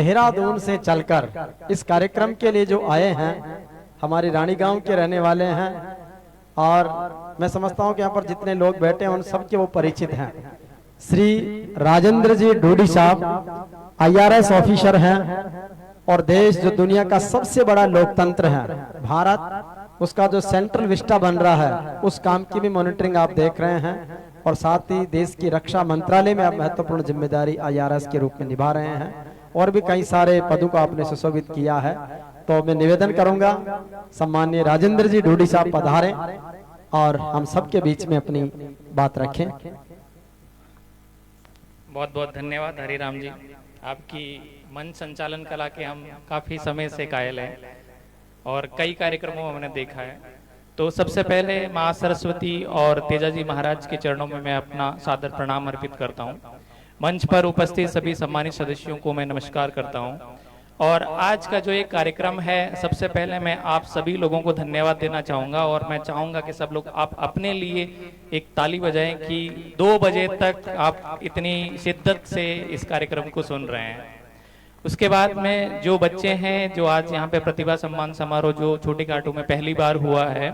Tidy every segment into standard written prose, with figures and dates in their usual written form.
देहरादून से चलकर इस कार्यक्रम के लिए जो आए हैं हमारी रानी गांव के रहने वाले हैं और मैं समझता हूं कि यहाँ पर जितने लोग बैठे हैं उन सबके वो परिचित हैं। श्री राजेंद्र जी ढूडी साहब IRS ऑफिसर हैं और देश जो दुनिया का सबसे बड़ा लोकतंत्र है भारत, उसका जो सेंट्रल विस्टा बन रहा है उस काम की भी मॉनिटरिंग आप देख रहे हैं और साथ ही देश की रक्षा मंत्रालय में आप महत्वपूर्ण जिम्मेदारी IRS के रूप में निभा रहे हैं और भी कई सारे पदों को आपने सुशोभित किया है। तो मैं निवेदन करूंगा सम्माननीय राजेंद्र जी ढूडी साहब पधारें और हम सबके बीच में अपनी बात रखें। बहुत बहुत धन्यवाद हरिराम जी, आपकी मंच संचालन कला के हम काफ़ी समय से कायल हैं और कई कार्यक्रमों में हमने देखा है। तो सबसे पहले माँ सरस्वती और तेजा जी महाराज के चरणों में मैं अपना सादर प्रणाम अर्पित करता हूँ। मंच पर उपस्थित सभी सम्मानित सदस्यों को मैं नमस्कार करता हूँ। और आज का जो एक कार्यक्रम है, सबसे पहले मैं आप सभी लोगों को धन्यवाद देना चाहूँगा और मैं चाहूँगा कि सब लोग आप अपने लिए एक ताली बजाएं कि 2 बजे तक आप इतनी शिद्दत से इस कार्यक्रम को सुन रहे हैं। उसके बाद में जो बच्चे हैं जो आज यहाँ पे प्रतिभा सम्मान समारोह जो छोटी काटू में पहली बार हुआ है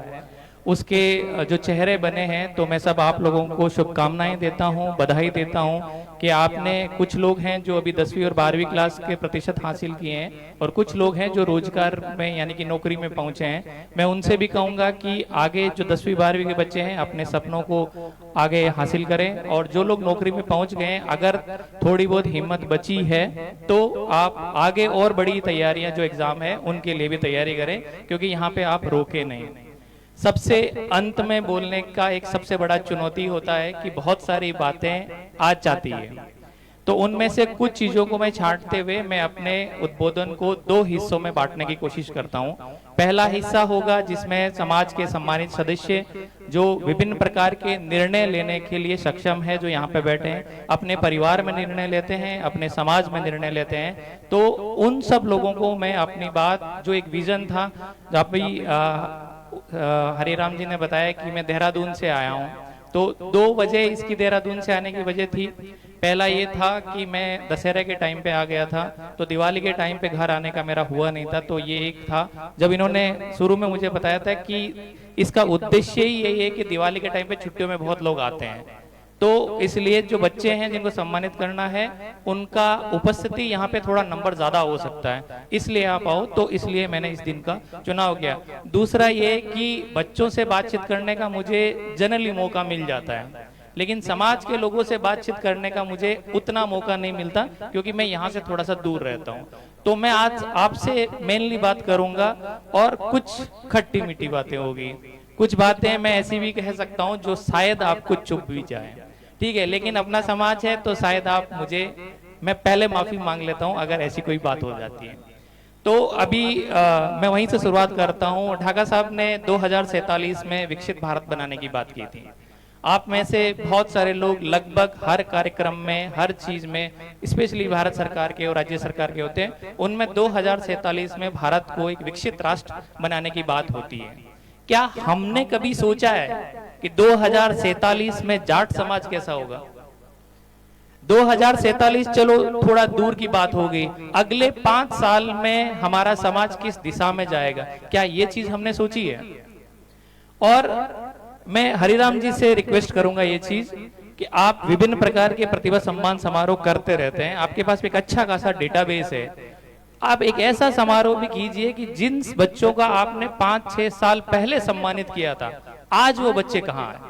उसके जो चेहरे बने हैं, तो मैं सब आप लोगों को शुभकामनाएं देता हूं, बधाई देता हूं कि आपने, कुछ लोग हैं जो अभी 10वीं और 12वीं क्लास के प्रतिशत हासिल किए हैं और कुछ लोग हैं जो रोजगार में यानी कि नौकरी में पहुंचे हैं। मैं उनसे भी कहूंगा कि आगे जो 10वीं 12वीं के बच्चे हैं अपने सपनों को आगे हासिल करें और जो लोग नौकरी में पहुंच गए हैं अगर थोड़ी बहुत हिम्मत बची है तो आप आगे और बड़ी तैयारियां जो एग्जाम है उनके लिए भी तैयारी करें, क्योंकि यहाँ पे आप रोके नहीं। सबसे अंत में बोलने का एक सबसे बड़ा चुनौती होता है कि बहुत सारी बातें आ जाती है, तो उनमें से कुछ चीजों को मैं छांटते हुए मैं अपने उद्बोधन को 2 हिस्सों में बांटने की कोशिश करता हूं। पहला हिस्सा होगा जिसमें समाज के सम्मानित सदस्य जो विभिन्न प्रकार के निर्णय लेने के लिए सक्षम है, जो यहाँ पे बैठे हैं, अपने परिवार में निर्णय लेते हैं, अपने समाज में निर्णय लेते हैं, तो उन सब लोगों को मैं अपनी बात, जो एक विजन था, अभी हरिराम जी ने बताया कि मैं देहरादून से आया हूँ, तो 2 बजे इसकी देहरादून से आने की वजह थी। पहला ये था कि मैं दशहरे के टाइम पे आ गया था, तो दिवाली के टाइम पे घर आने का मेरा हुआ नहीं था। तो ये एक था, जब इन्होंने शुरू में मुझे बताया था कि इसका उद्देश्य ही यही है कि दिवाली के टाइम पे छुट्टियों में बहुत लोग आते हैं, तो इसलिए जो बच्चे हैं जिनको सम्मानित करना है उनका उपस्थिति यहाँ पे थोड़ा नंबर ज्यादा हो सकता है, इसलिए आप आओ, तो इसलिए मैंने इस दिन का चुनाव किया। दूसरा ये कि बच्चों से बातचीत करने का मुझे जनरली मौका मिल जाता है, लेकिन समाज के लोगों से बातचीत करने का मुझे उतना मौका नहीं मिलता क्योंकि मैं यहाँ से थोड़ा सा दूर रहता हूँ। तो मैं आज आपसे मेनली बात करूंगा और कुछ खट्टी मीठी बातें होगी, कुछ बातें मैं ऐसी भी कह सकता हूँ जो शायद आपको चुभ भी जाए, ठीक है, लेकिन अपना समाज है तो शायद आप मुझे, मैं पहले माफी मांग लेता हूं अगर ऐसी कोई बात हो जाती है। तो अभी मैं वहीं से शुरुआत करता हूं। ढाका साहब ने 2047 में विकसित भारत बनाने की बात की थी। आप में से बहुत सारे लोग लगभग हर कार्यक्रम में, हर चीज में, स्पेशली भारत सरकार के और राज्य सरकार के होते हैं, उनमें 2047 में भारत को एक विकसित राष्ट्र बनाने की बात होती है। क्या हमने कभी सोचा है कि 2047 में जाट समाज कैसा होगा? 2047 चलो थोड़ा दूर की बात होगी, अगले 5 साल में हमारा समाज किस दिशा में जाएगा, क्या ये चीज हमने सोची है? और मैं हरिराम जी से रिक्वेस्ट करूंगा ये चीज कि आप विभिन्न प्रकार के प्रतिभा सम्मान समारोह करते रहते हैं, आपके पास एक अच्छा खासा डेटाबेस है, आप एक ऐसा समारोह भी कीजिए कि जिन बच्चों का आपने 5-6 साल पहले सम्मानित किया था, आज वो बच्चे कहाँ हैं?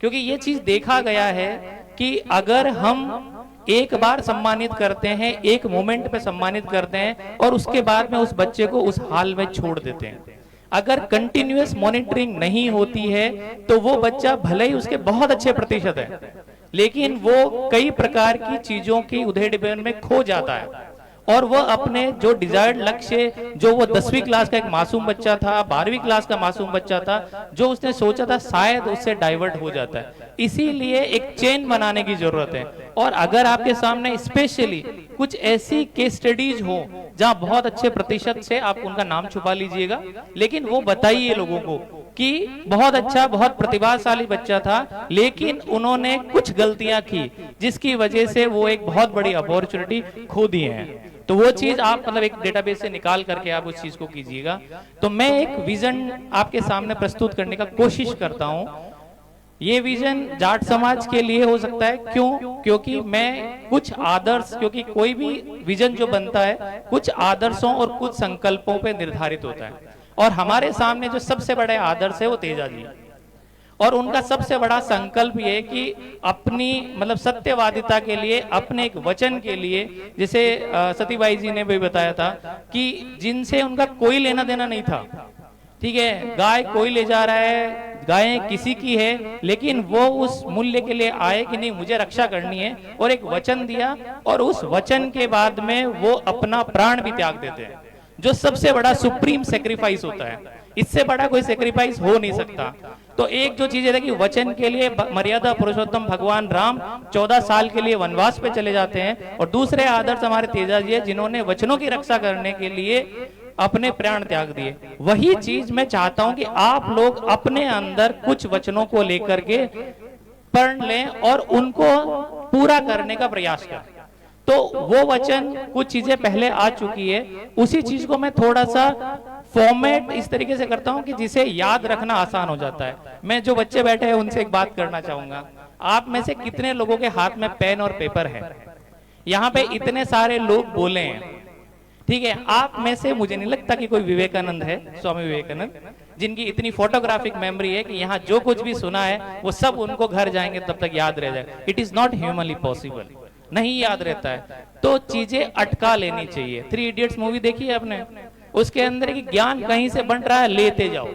क्योंकि ये चीज देखा गया है कि अगर हम एक बार सम्मानित करते हैं, एक मोमेंट पे सम्मानित करते हैं और उसके बाद में उस बच्चे को उस हाल में छोड़ देते हैं, अगर कंटिन्यूअस मॉनिटरिंग नहीं होती है तो वो बच्चा भले ही उसके बहुत अच्छे प्रतिशत है, लेकिन वो कई प्रकार की चीजों की उधेड़ में खो जाता है और वह अपने जो डिजायर्ड लक्ष्य, जो वो 10वीं क्लास का एक मासूम बच्चा था, 12वीं क्लास का मासूम बच्चा था, जो उसने सोचा था, शायद उससे डाइवर्ट हो जाता है। इसीलिए एक चेन बनाने की जरूरत है। और अगर आपके सामने स्पेशली कुछ ऐसी केस स्टडीज हो जहां बहुत अच्छे प्रतिशत से, आप उनका नाम छुपा लीजिएगा, लेकिन वो बताइए लोगों को कि बहुत अच्छा, बहुत प्रतिभाशाली बच्चा था, लेकिन उन्होंने कुछ गलतियां की जिसकी वजह से वो एक बहुत बड़ी अपॉर्चुनिटी खो दी है। तो वो चीज आप मतलब एक डेटाबेस से निकाल करके आप उस चीज को कीजिएगा। तो मैं एक विजन आपके सामने प्रस्तुत करने का कोशिश करता हूं। ये विजन जाट समाज के लिए हो सकता है, क्यों? क्योंकि मैं कुछ आदर्श, क्योंकि कोई भी विजन जो बनता है कुछ आदर्शों और कुछ संकल्पों पे निर्धारित होता है, और हमारे सामने जो सबसे बड़े आदर्श है वो तेजा जी, और उनका सबसे बड़ा संकल्प ये कि अपनी मतलब सत्यवादिता के लिए, अपने एक वचन के लिए, जैसे सतीबाई जी ने भी बताया था कि जिनसे उनका कोई लेना देना नहीं था, ठीक है, गाय कोई ले जा रहा है, गायें किसी की है, लेकिन वो उस मूल्य के लिए आए कि नहीं मुझे रक्षा करनी है, और एक वचन दिया, और उस वचन के बाद में वो अपना प्राण भी त्याग देते हैं, जो सबसे बड़ा सुप्रीम सेक्रीफाइस होता है। इससे बड़ा कोई सेक्रीफाइस हो नहीं सकता। तो एक जो चीज है कि वचन के लिए मर्यादा पुरुषोत्तम भगवान राम 14 साल के लिए वनवास पे चले जाते हैं, और दूसरे आदर्श हमारे तेजा जी है जिन्होंने वचनों की रक्षा करने के लिए अपने प्राण त्याग दिए। वही चीज मैं चाहता हूं कि आप लोग अपने अंदर कुछ वचनों को लेकर के पढ़ लें और उनको पूरा करने का प्रयास करें। तो वो वचन कुछ चीजें पहले आ चुकी है, उसी चीज को मैं थोड़ा सा फॉर्मेट इस तरीके से करता हूं कि जिसे याद रखना आसान हो जाता है। मैं जो बच्चे बैठे हैं उनसे एक बात करना चाहूंगा, आप में से कितने लोगों के हाथ में पेन और पेपर है? यहाँ पे इतने सारे लोग बोले हैं, ठीक है, आप में से मुझे नहीं लगता कि कोई विवेकानंद है, स्वामी विवेकानंद, जिनकी इतनी फोटोग्राफिक मेमोरी है कि यहाँ जो कुछ भी सुना है वो सब उनको घर जाएंगे तब तक याद रह जाए। It is not humanly possible, नहीं याद रहता है। तो चीजें अटका लेनी चाहिए। 3 इडियट्स मूवी देखी है आपने? उसके अंदर की ज्ञान कहीं से बन रहा है, लेते जाओ।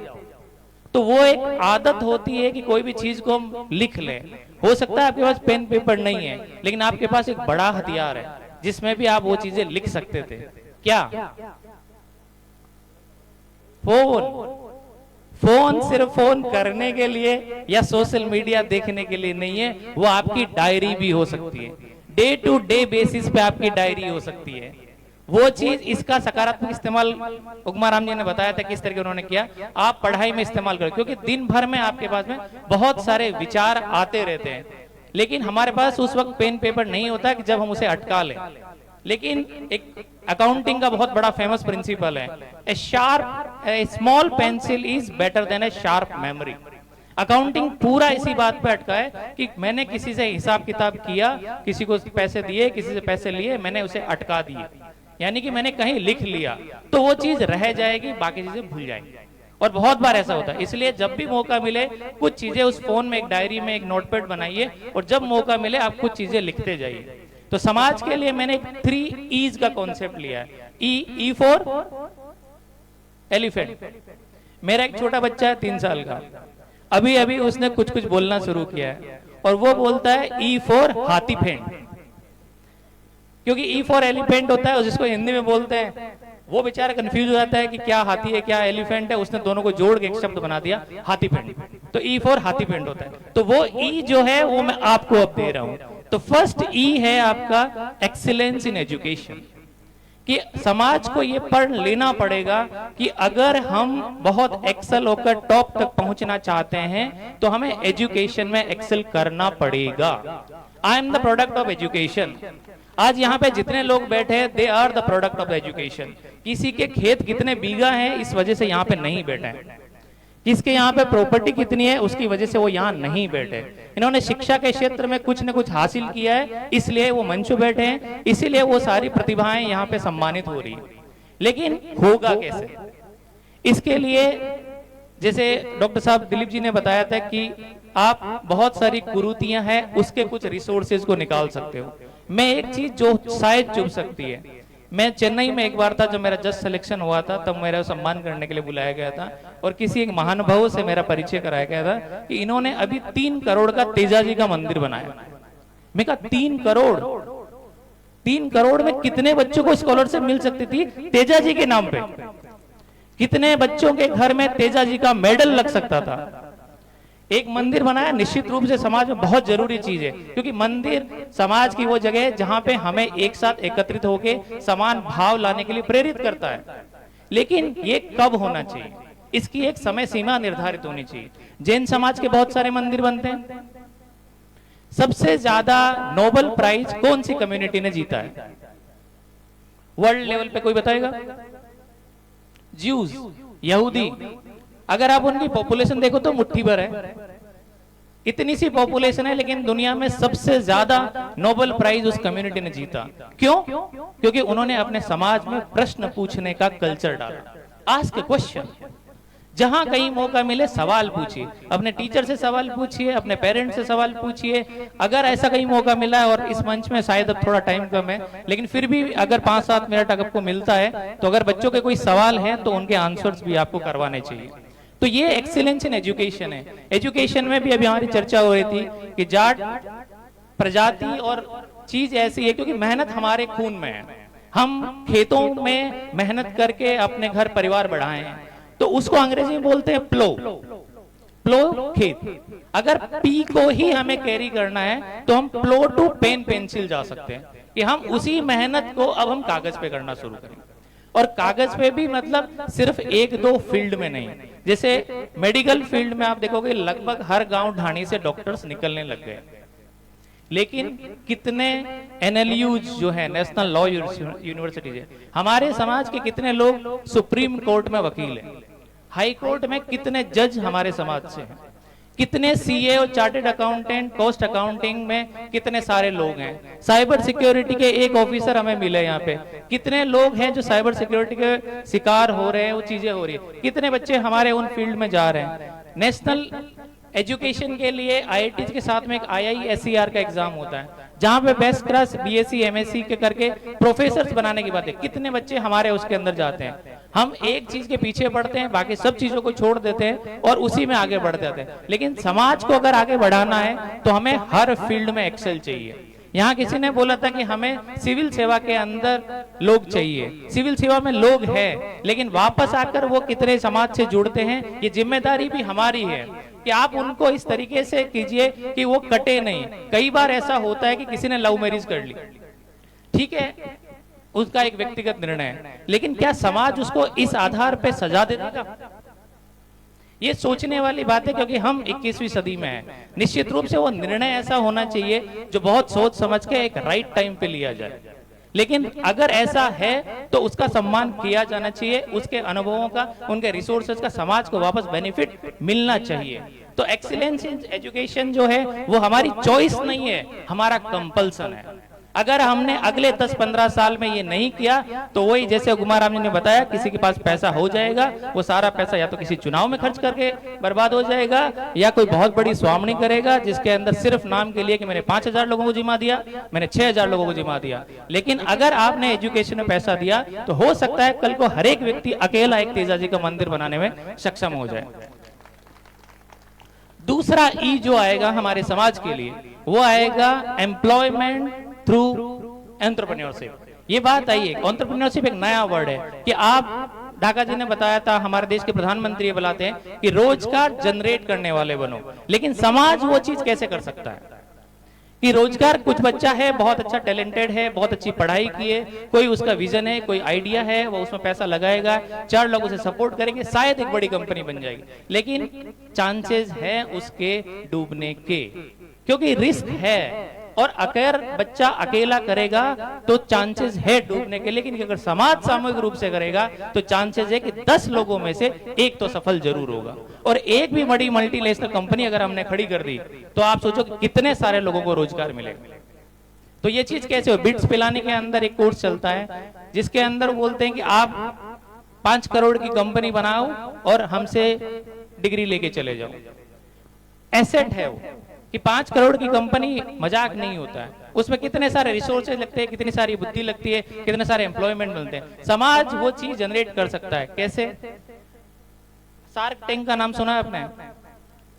तो वो एक आदत होती है कि कोई भी चीज को हम लिख लें। हो सकता है आपके पास पेन पेपर नहीं है, लेकिन आपके पास एक बड़ा हथियार है जिसमें भी आप वो चीजें लिख सकते थे। क्या? फोन। फोन सिर्फ फोन करने के लिए या सोशल मीडिया देखने के लिए नहीं है, वो आपकी डायरी भी हो सकती है। डे टू डे बेसिस पे आपकी डायरी हो सकती है। वो चीज, इसका सकारात्मक इस्तेमाल उगमाराम जी ने बताया था किस तरीके उन्होंने किया। आप पढ़ाई में इस्तेमाल करें, क्योंकि दिन भर में आपके पास में बहुत सारे विचार आते रहते हैं, लेकिन हमारे पास उस वक्त पेन पेपर नहीं होता कि जब हम उसे अटका लें। लेकिन एक अकाउंटिंग का बहुत बड़ा फेमस प्रिंसिपल है, a small pencil is better than a sharp memory. Accounting पूरा इसी बात पे अटका है कि मैंने किसी से हिसाब किताब किया, किसी को पैसे दिए, किसी से पैसे लिए, मैंने उसे अटका दिए, यानी कि मैंने कहीं लिख लिया, तो वो चीज रह जाएगी, बाकी चीजें भूल जाएंगी। और बहुत बार ऐसा होता है। इसलिए जब भी मौका मिले कुछ चीजें उस फोन में, एक डायरी में एक नोटपैड बनाइए, और जब मौका मिले आप कुछ चीजें लिखते जाइए। तो समाज के लिए मैंने 3 E's का कॉन्सेप्ट लिया है। E for elephant. मेरा एक छोटा बच्चा है 3 साल का, अभी अभी उसने कुछ कुछ बोलना शुरू किया है, और वो बोलता है ई फॉर हाथी फेंट, क्योंकि ई फॉर एलिफेंट होता है, और जिसको हिंदी में बोलते हैं वो बेचारा कंफ्यूज हो जाता है कि क्या हाथी है क्या एलिफेंट है, उसने दोनों को जोड़ के एक शब्द बना दिया हाथी फेंट। तो ई फॉर हाथी फेंट होता है। तो वो ई जो है वो मैं आपको अब दे रहा हूं। तो फर्स्ट ई है आपका एक्सीलेंस इन एजुकेशन, कि समाज को ये पढ़ लेना पड़ेगा कि अगर हम बहुत एक्सेल होकर टॉप तक पहुंचना चाहते हैं तो हमें एजुकेशन में एक्सेल करना पड़ेगा। I am the product of education. आज यहाँ पे जितने लोग बैठे हैं, they are the product of education. किसी के खेत कितने बीघा है इस वजह से यहाँ पे नहीं बैठे हैं, किसके यहाँ पे प्रॉपर्टी कितनी है उसकी वजह से वो यहाँ नहीं बैठे। इन्होंने शिक्षा के क्षेत्र में कुछ न कुछ हासिल किया है, इसलिए वो मंच पे बैठे हैं, इसीलिए वो सारी प्रतिभाएं यहाँ पे सम्मानित हो रही है। लेकिन होगा कैसे? इसके लिए जैसे डॉक्टर साहब दिलीप जी ने बताया था कि आप बहुत सारी कुरीतियां हैं, उसके कुछ रिसोर्सेज को निकाल सकते हो। मैं एक चीज जो शायद चुभ सकती है, मैं चेन्नई में एक बार था जब मेरा जस्ट सिलेक्शन हुआ था, तब मेरा सम्मान करने के लिए बुलाया गया था, और किसी एक महानुभाव से मेरा परिचय कराया गया था कि इन्होंने अभी 3 करोड़ का तेजा जी का मंदिर बनाया। मैं कहा 3 करोड़, 3 करोड़ में कितने बच्चों को स्कॉलरशिप मिल सकती थी तेजा जी के नाम पे? कितने बच्चों के घर में तेजा जी का मेडल लग सकता था? एक मंदिर बनाया, निश्चित रूप से समाज में बहुत जरूरी चीज है, क्योंकि मंदिर समाज की वो जगह है जहां पे हमें एक साथ एकत्रित होके समान भाव लाने के लिए प्रेरित करता है। लेकिन ये कब होना चाहिए, इसकी एक समय सीमा निर्धारित होनी चाहिए। जैन समाज के बहुत सारे मंदिर बनते हैं। सबसे ज्यादा नोबेल प्राइज कौन सी कम्युनिटी ने जीता है? वर्ल्ड लेवल पे कोई बताएगा? ज्यूज, यहूदी, अगर आप उनकी पॉपुलेशन देखो तो मुट्ठी भर है, इतनी सी पॉपुलेशन है, लेकिन दुनिया में सबसे ज्यादा नोबेल प्राइज उस कम्युनिटी ने जीता। क्यों? क्योंकि उन्होंने अपने समाज में प्रश्न पूछने का कल्चर डाला। आस्क ए क्वेश्चन, जहां कहीं मौका मिले सवाल पूछिए, अपने टीचर से सवाल पूछिए, अपने पेरेंट्स से सवाल पूछिए। अगर ऐसा कहीं मौका मिला है, और इस मंच में शायद अब थोड़ा टाइम कम है, लेकिन फिर भी अगर 5-7 मिनट आपको मिलता है, तो अगर बच्चों के कोई सवाल है तो उनके आंसर्स भी आपको करवाने चाहिए। तो ये एक्सीलेंस इन एजुकेशन है। एजुकेशन में भी अभी हमारी चर्चा हो रही थी कि जाट प्रजाति और चीज ऐसी है क्योंकि मेहनत हमारे खून में है। हम खेतों में मेहनत करके अपने घर परिवार बढ़ाए हैं, तो उसको अंग्रेजी में बोलते हैं प्लो। प्लो खेत। अगर पी को ही हमें कैरी करना है तो हम प्लो टू पेन पेंसिल जा सकते हैं, कि हम उसी मेहनत को अब हम कागज पे करना शुरू करें। और कागज पे भी मतलब सिर्फ 1-2 फील्ड में नहीं, जैसे मेडिकल फील्ड में आप देखोगे लगभग हर गांव ढाणी से डॉक्टर्स निकलने लग गए, लेकिन कितने एनएलयूज जो है, नेशनल लॉ यूनिवर्सिटीज है, हमारे समाज के कितने लोग सुप्रीम कोर्ट में वकील हैं, हाई कोर्ट में कितने जज हमारे समाज से हैं, कितने सीए और चार्टेड अकाउंटेंट, कॉस्ट अकाउंटिंग में कितने सारे लोग हैं, साइबर सिक्योरिटी के एक ऑफिसर हमें मिले यहाँ पे, कितने लोग हैं जो साइबर सिक्योरिटी के शिकार हो रहे हैं, वो चीजें हो रही है, कितने बच्चे हमारे उन फील्ड में जा रहे हैं। नेशनल एजुकेशन के लिए आईआईटी के साथ में एक IISER का एग्जाम होता है, जहां पे बेस्ट क्लास BSc MSc के करके प्रोफेसर्स बनाने की बात है, कितने बच्चे हमारे उसके अंदर जाते हैं। हम एक चीज के पीछे बढ़ते हैं, बाकी सब चीजों को छोड़ देते हैं और उसी में आगे बढ़ जाते हैं। लेकिन समाज को अगर आगे बढ़ाना है तो हमें हर फील्ड में एक्सेल चाहिए। यहाँ किसी ने बोला था कि हमें सिविल सेवा के अंदर लोग चाहिए, सिविल सेवा में लोग हैं, लेकिन वापस आकर वो कितने समाज से जुड़ते हैं, ये जिम्मेदारी भी हमारी है कि आप उनको इस तरीके से कीजिए कि वो कटे नहीं। कई बार ऐसा होता है कि किसी ने लव मैरिज कर ली, ठीक है, उसका एक व्यक्तिगत निर्णय है, लेकिन क्या समाज उसको इस आधार पे सजा दे देगा? ये सोचने वाली बात है, क्योंकि हम 21वीं सदी में हैं। निश्चित रूप से वो निर्णय ऐसा होना चाहिए जो बहुत सोच समझ के एक राइट टाइम पे लिया जाए, लेकिन अगर ऐसा है तो उसका सम्मान किया जाना चाहिए, उसके अनुभवों का, उनके रिसोर्सेज का समाज को वापस बेनिफिट मिलना चाहिए। तो एक्सीलेंस इन एजुकेशन जो है वो हमारी चॉइस नहीं है, हमारा कंपल्सन है। अगर हमने अगले 10-15 साल में ये नहीं किया तो वही जैसे कुमार राम जी ने बताया, किसी के पास पैसा हो जाएगा, वो सारा पैसा या तो किसी चुनाव में खर्च करके बर्बाद हो जाएगा, या कोई बहुत बड़ी स्वामणी करेगा जिसके अंदर सिर्फ नाम के लिए कि मैंने 5000 लोगों को जिम्मा दिया, मैंने 6000 लोगों को जिम्मा दिया। लेकिन अगर आपने एजुकेशन में पैसा दिया तो हो सकता है कल को हर एक व्यक्ति अकेला एक तेजाजी का मंदिर बनाने में सक्षम हो जाए। दूसरा ई जो आएगा हमारे समाज के लिए, वो आएगा एम्प्लॉयमेंट थ्रू एंटरप्रेन्योरशिप। ये बात आई है, एंटरप्रेन्योरशिप एक नया वर्ड है कि आप, ढाका जी ने बताया था, हमारे देश के प्रधानमंत्री ये बुलाते हैं कि रोजगार जनरेट करने वाले बनो। लेकिन समाज वो चीज कैसे कर सकता है कि रोजगार, कुछ बच्चा है बहुत अच्छा टैलेंटेड है, बहुत अच्छी पढ़ाई की है, कोई उसका विजन है, कोई आइडिया है, वो उसमें पैसा लगाएगा, 4 लोग उसे सपोर्ट करेंगे, शायद एक बड़ी कंपनी बन जाएगी, लेकिन चांसेस है उसके डूबने के, क्योंकि रिस्क है। और अगर बच्चा अकेला करेगा तो चांसेस है डूबने के, लेकिन अगर समाज सामूहिक रूप से करेगा तो चांसेस है कि 10 लोगों में से एक तो सफल जरूर होगा। और एक भी बड़ी मल्टीनेशनल कंपनी अगर हमने खड़ी कर दी तो आप सोचो कि कितने सारे लोगों को रोजगार मिलेगा। तो ये चीज कैसे हो? बिट्स पिलाने के अंदर एक कोर्स चलता है जिसके अंदर बोलते हैं कि आप 5 करोड़ की कंपनी बनाओ और हमसे डिग्री लेके चले जाओ। एसेट है वो कि 5 करोड़ की कंपनी मजाक नहीं होता है, उसमें कितने सारे रिसोर्सेज लगते हैं, कितनी सारी बुद्धि लगती है, कितने सारे एम्प्लॉयमेंट मिलते हैं। समाज वो चीज जनरेट कर सकता है। कैसे? शार्क टैंक का नाम सुना है आपने?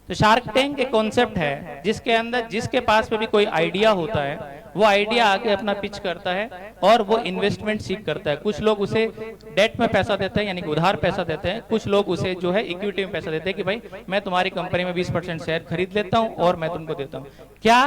तो शार्क टैंक एक कॉन्सेप्ट है जिसके अंदर जिसके पास में भी कोई आइडिया होता है वो आइडिया आके अपना पिच करता है और वो इन्वेस्टमेंट सीख करता है। कुछ लोग उसे डेट में पैसा देते हैं, यानी कि उधार पैसा देते हैं, कुछ लोग उसे जो है इक्विटी में पैसा देते हैं कि भाई मैं तुम्हारी कंपनी में 20% शेयर खरीद लेता हूं और मैं तुमको देता हूं। क्या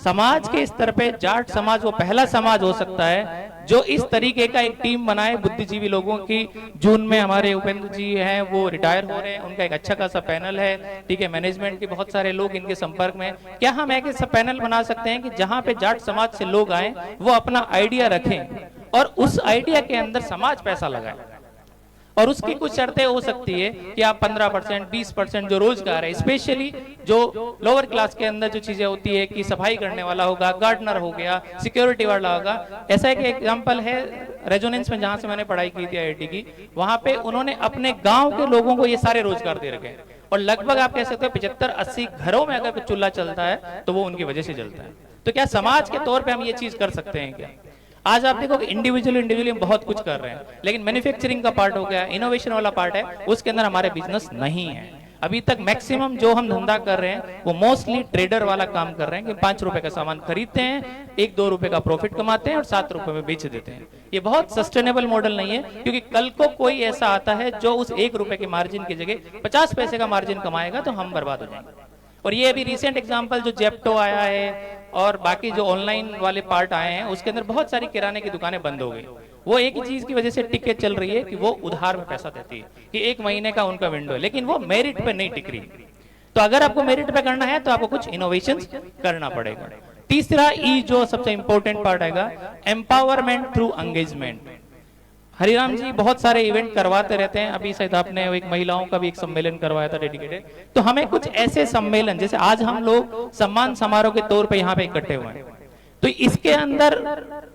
समाज के स्तर पे जाट समाज वो पहला समाज हो सकता है जो इस तरीके का एक टीम बनाए बुद्धिजीवी लोगों की? जून में हमारे उपेंद्र जी हैं, वो रिटायर हो रहे हैं, उनका एक अच्छा खासा पैनल है, ठीक है, मैनेजमेंट के बहुत सारे लोग इनके संपर्क में। क्या हम एक ऐसा पैनल बना सकते हैं कि जहां पे जाट समाज से लोग आए, वो अपना आइडिया रखें और उस आइडिया के अंदर समाज पैसा लगाए, और उसकी कुछ शर्तें हो सकती है कि आप 15%, 20% जो रोजगार है, स्पेशली जो लोअर क्लास के अंदर जो चीजें होती है कि सफाई करने वाला होगा, गार्डनर हो गया, सिक्योरिटी वाला होगा। ऐसा एक एग्जांपल है रेजोनेंस में, जहां से मैंने पढ़ाई की थी IIT की, वहां पे उन्होंने अपने गांव के लोगों को ये सारे रोजगार दे रखे हैं, और लगभग आप कह सकते हो 75-80 घरों में अगर चूल्हा चलता है तो वो उनकी वजह से चलता है। तो क्या समाज के तौर पे हम ये चीज कर सकते हैं क्या? आज आप देखो कि इंडिविजुअली बहुत कुछ कर रहे हैं, लेकिन मैन्युफैक्चरिंग का पार्ट हो गया, इनोवेशन वाला पार्ट है, उसके अंदर हमारे बिजनेस नहीं है। अभी तक मैक्सिमम जो हम धंधा कर रहे हैं वो मोस्टली ट्रेडर वाला काम कर रहे हैं कि 5 रुपए का सामान खरीदते हैं, 1-2 रुपए का प्रॉफिट कमाते हैं और 7 रुपए में बेच देते हैं। ये बहुत सस्टेनेबल मॉडल नहीं है, क्योंकि कल को कोई ऐसा आता है जो उस 1 रुपए के मार्जिन की जगह 50 पैसे का मार्जिन कमाएगा, तो हम बर्बाद हो जाएंगे। और ये अभी रिसेंट एग्जांपल जो जेप्टो आया है और बाकी जो ऑनलाइन वाले पार्ट आए हैं, उसके अंदर बहुत सारी किराने की दुकानें बंद हो गई। वो एक ही चीज की वजह से टिक चल रही है कि वो उधार में पैसा देती है, कि 1 महीने का उनका विंडो है, लेकिन वो मेरिट पे नहीं टिक रही। तो अगर आपको मेरिट पे करना है तो आपको कुछ इनोवेशन करना पड़ेगा। तीसरा ई जो सबसे इंपॉर्टेंट पार्ट आएगा, एम्पावरमेंट थ्रू एंगेजमेंट। हरिराम जी बहुत सारे इवेंट करवाते रहते हैं, अभी शायद आपने एक महिलाओं का भी एक सम्मेलन करवाया था डेडिकेटेड। तो हमें कुछ ऐसे सम्मेलन, जैसे आज हम लोग सम्मान समारोह के तौर पे यहाँ पे इकट्ठे हुए हैं, तो इसके अंदर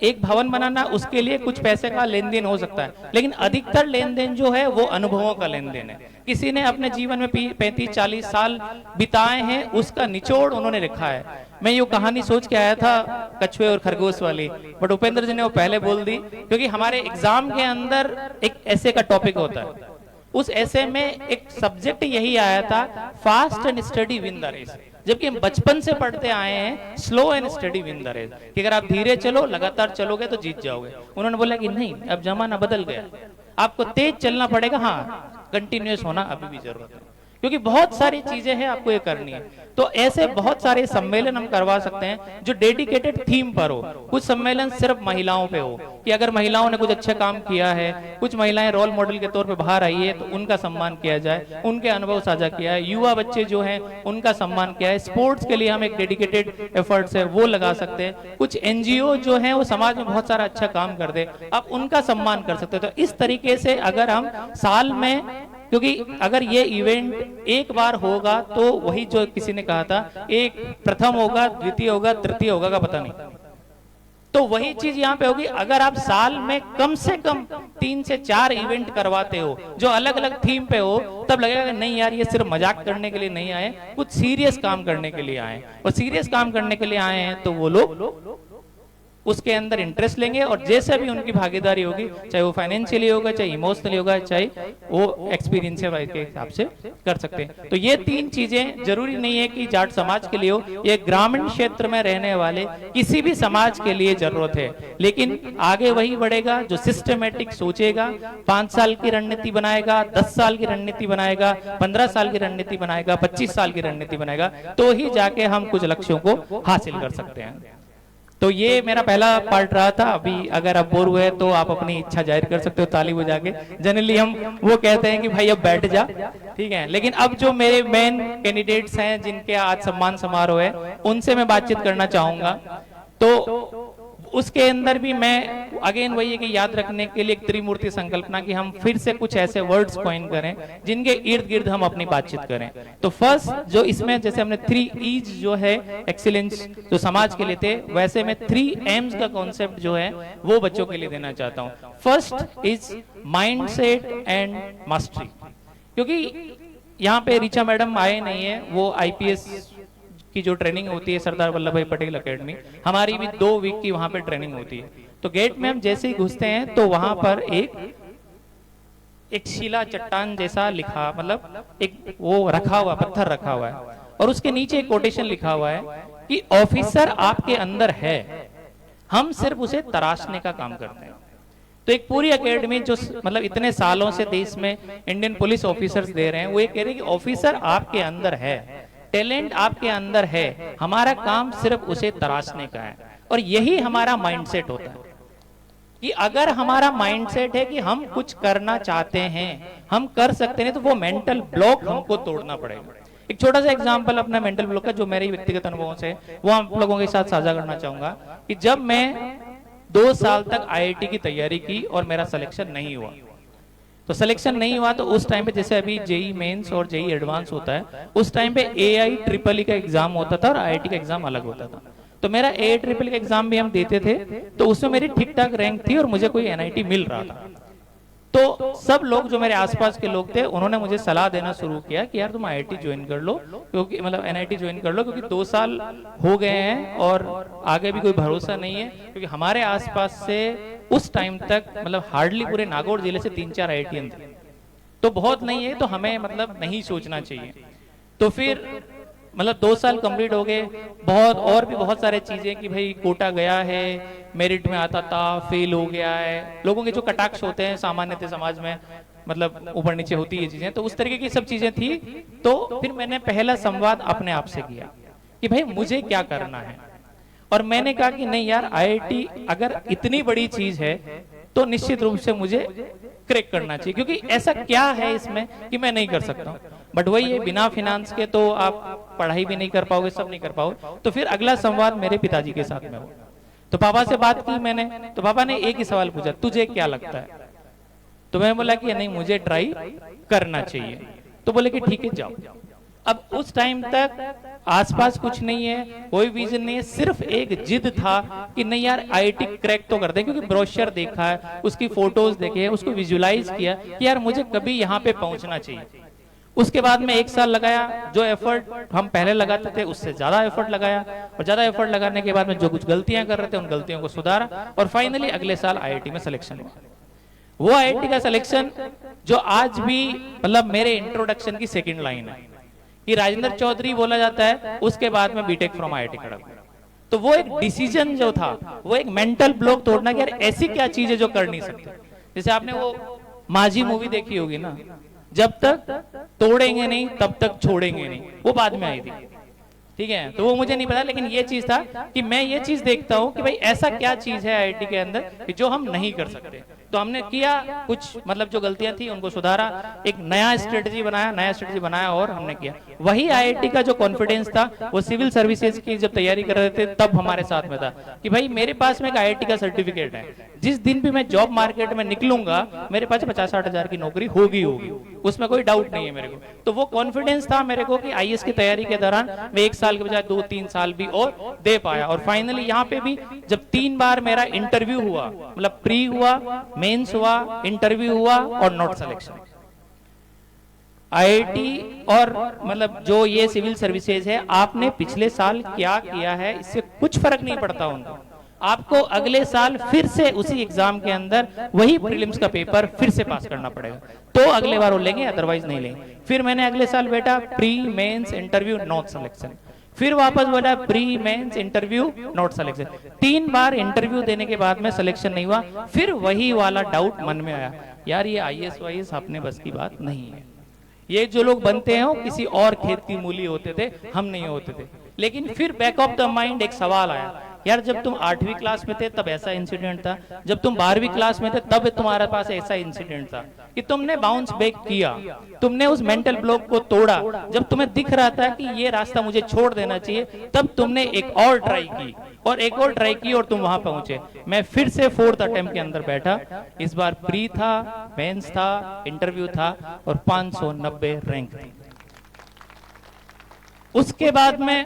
एक भवन बनाना, उसके लिए कुछ पैसे का लेन देन हो सकता है, लेकिन अधिकतर लेन देन जो है वो अनुभवों का लेन देन है। किसी ने अपने जीवन में 35-40 साल बिताए हैं, उसका निचोड़ उन्होंने लिखा है। मैं ये कहानी सोच के आया था कछुए और खरगोश वाली, बट उपेंद्र जी ने वो पहले बोल दी, क्योंकि हमारे एग्जाम के अंदर एक ऐसे का टॉपिक होता है। उस ऐसे में एक सब्जेक्ट यही आया था, fast and steady win the race. जबकि हम बचपन से पढ़ते आए हैं slow and steady win the race, कि अगर आप धीरे चलो, लगातार चलोगे तो जीत जाओगे। उन्होंने बोला कि नहीं, अब जमाना बदल गया, आपको तेज चलना पड़ेगा, हाँ कंटिन्यूअस होना अभी भी जरूरत है, क्योंकि बहुत सारी चीजें हैं आपको ये करनी है। तो ऐसे बहुत सारे सम्मेलन हम करवा सकते हैं जो डेडिकेटेड थीम पर हो। कुछ सम्मेलन सिर्फ महिलाओं पे हो, कि अगर महिलाओं ने कुछ अच्छा काम किया है, कुछ महिलाएं रोल मॉडल के तौर पे बाहर आई है, तो उनका सम्मान किया जाए, उनके अनुभव साझा किया है। युवा बच्चे जो हैं उनका सम्मान किया है। स्पोर्ट्स के लिए हम एक डेडिकेटेड एफर्ट्स है वो लगा सकते हैं। कुछ NGO जो है वो समाज में बहुत सारा अच्छा काम कर दे, आप उनका सम्मान कर सकते हो। तो इस तरीके से अगर हम साल में, क्योंकि अगर ये इवेंट एक बार होगा तो वही जो किसी ने कहा था, एक प्रथम होगा, द्वितीय होगा, तृतीय होगा का पता नहीं, तो वही चीज यहाँ पे होगी। अगर आप साल में कम से कम 3 से 4 इवेंट करवाते हो जो अलग अलग थीम पे हो, तब लगेगा नहीं यार ये सिर्फ मजाक करने के लिए नहीं आए, कुछ सीरियस काम करने के लिए आए। और सीरियस काम करने के लिए आए हैं तो वो लोग उसके अंदर इंटरेस्ट लेंगे, और जैसे भी उनकी भागीदारी होगी, चाहे वो फाइनेंशियली होगा, चाहे इमोशनली होगा, चाहे वो एक्सपीरियंस के हिसाब से कर सकते हैं। तो ये 3 चीजें जरूरी नहीं है कि जाट समाज के लिए हो, ये ग्रामीण क्षेत्र में रहने वाले किसी भी समाज के लिए जरूरत है। लेकिन आगे वही बढ़ेगा जो सिस्टमेटिक सोचेगा, 5 साल की रणनीति बनाएगा, 10 साल की रणनीति बनाएगा, 15 साल की रणनीति बनाएगा, 25 साल की रणनीति बनाएगा, तो ही जाके हम कुछ लक्ष्यों को हासिल कर सकते हैं। तो ये मेरा पहला पार्ट रहा था। अभी अगर आप बोर हुए तो आप अपनी इच्छा जाहिर कर सकते हो ताली बजा के। जनरली हम वो कहते हैं कि भाई अब बैठ जा, ठीक है। लेकिन अब जो मेरे मेन कैंडिडेट्स हैं जिनके आज सम्मान समारोह है, उनसे मैं बातचीत करना चाहूंगा। तो उसके अंदर भी मैं अगेन वही है कि याद रखने के लिए एक त्रिमूर्ति संकल्पना, कि हम फिर से कुछ ऐसे वर्ड्स कॉइन करें जिनके इर्द गिर्द हम अपनी बातचीत करें। तो फर्स्ट जो इसमें, जैसे हमने 3 E's जो है एक्सीलेंस जो समाज के लिए थे, वैसे मैं 3 M's का कॉन्सेप्ट जो है वो बच्चों के लिए देना चाहता हूं। First is mindset and mastery, क्योंकि यहाँ पे ऋचा मैडम आए नहीं है, वो IPS की जो ट्रेनिंग होती है सरदार वल्लभ भाई पटेल एकेडमी, हमारी भी 2 वीक की वहां पे ट्रेनिंग होती है। तो गेट में हम जैसे ही घुसते हैं तो वहां पर एक शिला चट्टान जैसा लिखा, मतलब एक वो रखा हुआ, पत्थर रखा हुआ है, और उसके नीचे एक कोटेशन लिखा हुआ है कि ऑफिसर आपके अंदर है, हम सिर्फ उसे तराशने का काम करते हैं। तो एक पूरी एकेडमी जो मतलब इतने सालों से देश में इंडियन पुलिस ऑफिसर्स दे रहे हैं, वो ये कह रहे हैं कि ऑफिसर आपके अंदर है, टैलेंट आपके अंदर है, हमारा काम सिर्फ उसे तराशने का है। और यही हमारा माइंडसेट होता है कि अगर हमारा माइंडसेट है कि हम कुछ करना चाहते हैं, हम कर सकते हैं, तो वो मेंटल ब्लॉक हमको तोड़ना पड़ेगा। एक छोटा सा एग्जांपल अपना मेंटल ब्लॉक का जो मेरे व्यक्तिगत अनुभवों से वो आप लोगों के साथ साझा करना चाहूंगा कि जब मैं 2 साल तक आईआईटी की तैयारी की और मेरा सिलेक्शन नहीं हुआ। तो सिलेक्शन नहीं हुआ तो उस टाइम पे जैसे अभी जेई मेंस और जेई एडवांस होता है, उस टाइम पे एआई ट्रिपल ई का एग्जाम होता था और आईआईटी का एग्जाम अलग होता था। तो मेरा एआई ट्रिपल ई का एग्जाम भी हम देते थे, तो उसमें मेरी ठीक ठाक रैंक थी और मुझे कोई एनआईटी मिल रहा था। तो सब लोग जो मेरे आसपास के लोग थे उन्होंने मुझे सलाह देना शुरू किया कि यार तुम आईआईटी ज्वाइन कर लो, क्योंकि मतलब एनआईटी ज्वाइन कर लो, क्योंकि 2 साल हो गए हैं और आगे भी कोई भरोसा नहीं है। क्योंकि हमारे आसपास से उस टाइम तक मतलब हार्डली पूरे नागौर जिले से 3-4 आईआईटीएन थे, तो बहुत नहीं है, तो हमें मतलब नहीं सोचना चाहिए। तो फिर मतलब 2 साल कंप्लीट हो गए, बहुत और भी बहुत सारे चीजें कि भाई कोटा गया है, मेरिट में आता था, फेल हो गया है, लोगों के जो कटाक्ष होते हैं सामान्यतः समाज में, मतलब ऊपर नीचे होती है चीजें, तो उस तरीके की सब चीजें थी। तो फिर मैंने पहला संवाद अपने आप से किया कि भाई मुझे क्या करना है, और मैंने कहा कि नहीं यार, आईआईटी अगर इतनी बड़ी चीज है तो निश्चित रूप से मुझे क्रैक करना चाहिए, क्योंकि ऐसा क्या है इसमें कि मैं नहीं कर सकता हूँ। बट वही है, बिना फिनांस के तो आप पढ़ाई भी नहीं कर पाओगे, सब नहीं कर पाओगे। तो फिर अगला संवाद मेरे पिताजी के साथ में हुआ। तो पापा से बात की मैंने, तो पापा ने एक ही सवाल पूछा, तुझे क्या लगता है? तो मैं बोला कि नहीं, मुझे ट्राई करना चाहिए। तो बोले कि ठीक है जाओ। अब उस टाइम तक आसपास कुछ नहीं है, कोई विजन नहीं है, सिर्फ एक जिद था कि नहीं यार आईआईटी क्रैक तो कर दे, क्योंकि ब्रोशर देखा है, उसकी फोटोज देखे हैं, उसको विजुलाइज किया कि यार मुझे कभी यहाँ पे पहुंचना चाहिए। उसके बाद में 1 साल लगाया, जो एफर्ट हम पहले लगाते थे उससे ज्यादा एफर्ट लगाया, और ज्यादा एफर्ट लगाने के बाद में जो कुछ गलतियां कर रहे थे उन गलतियों को सुधारा, और फाइनली अगले साल आईआईटी में सिलेक्शन हुआ। वो आईआईटी का सिलेक्शन जो आज भी मतलब मेरे इंट्रोडक्शन की सेकंड लाइन है कि राजेंद्र चौधरी बोला जाता है, उसके बाद में बीटेक फ्रॉम आईआईटी खड़गपुर। तो वो एक डिसीजन जो था, वो एक मेंटल ब्लॉक तोड़ना कि यार ऐसी क्या चीज है जो कर नहीं सकते। जैसे आपने वो माझी मूवी देखी होगी ना, जब तक तोड़ेंगे नहीं तब तक छोड़ेंगे नहीं, वो बाद में आई थी, ठीक है। तो वो मुझे नहीं पता, लेकिन ये चीज था कि मैं ये चीज देखता हूँ कि भाई ऐसा क्या चीज है आईआईटी के अंदर कि जो हम नहीं कर सकते। तो हमने किया कुछ, मतलब जो गलतियां थी उनको सुधारा, एक नया स्ट्रेटजी बनाया और हमने किया। वही आईआईटी का जो कॉन्फिडेंस था वो सिविल सर्विसेज की जब तैयारी कर रहे थे तब हमारे साथ में था कि भाई मेरे पास में एक आईआईटी का सर्टिफिकेट है, जिस दिन भी मैं जॉब मार्केट में निकलूंगा मेरे पास 50-60 हजार की नौकरी होगी, उसमें कोई डाउट नहीं है मेरे को। तो वो कॉन्फिडेंस था मेरे को कि आईएएस की तैयारी के दौरान मैं 1 साल के बजाय 2-3 साल भी और दे पाया। और फाइनली यहाँ पे भी जब 3 बार मेरा इंटरव्यू हुआ, मतलब प्री हुआ, मेंस हुआ, इंटरव्यू हुआ और नॉट सिलेक्शन। आईआईटी और मतलब जो ये सिविल सर्विसेज है, आपने पिछले साल क्या किया है इससे कुछ फर्क नहीं पड़ता उनको। आपको अगले साल फिर से उसी एग्जाम के अंदर वही प्रीलिम्स का पेपर फिर से पास करना पड़ेगा, तो अगले बार वो लेंगे, अदरवाइज नहीं लेंगे। फिर मैंने अगले साल बेटा pre mains interview not selection, फिर वापस बोला pre mains interview not selection. 3 बार इंटरव्यू देने के बाद में सिलेक्शन नहीं हुआ। फिर वही वाला डाउट मन में आया, यार ये आईएएस वाईएएस अपने बस की बात नहीं है। ये जो लोग बनते हैं वो किसी और खेत की मूली होते थे, हम नहीं होते थे। लेकिन फिर बैक ऑफ द माइंड एक सवाल आया, यार जब तुम 8वीं क्लास में थे तब ऐसा इंसिडेंट था, जब तुम 12वीं क्लास में थे तब तुम्हारे पास ऐसा इंसिडेंट था, कि तुमने बाउंस बैक किया, तुमने उस मेंटल ब्लॉक को तोड़ा। जब तुम्हें दिख रहा था कि ये रास्ता मुझे छोड़ देना चाहिए, तब तुमने एक और ट्राई की और एक और ट्राई की और तुम वहां पहुंचे। मैं फिर से 4th अटेम्प्ट के अंदर बैठा, इस बार प्री था, मेंस था, इंटरव्यू था और 590 रैंक थी। उसके बाद में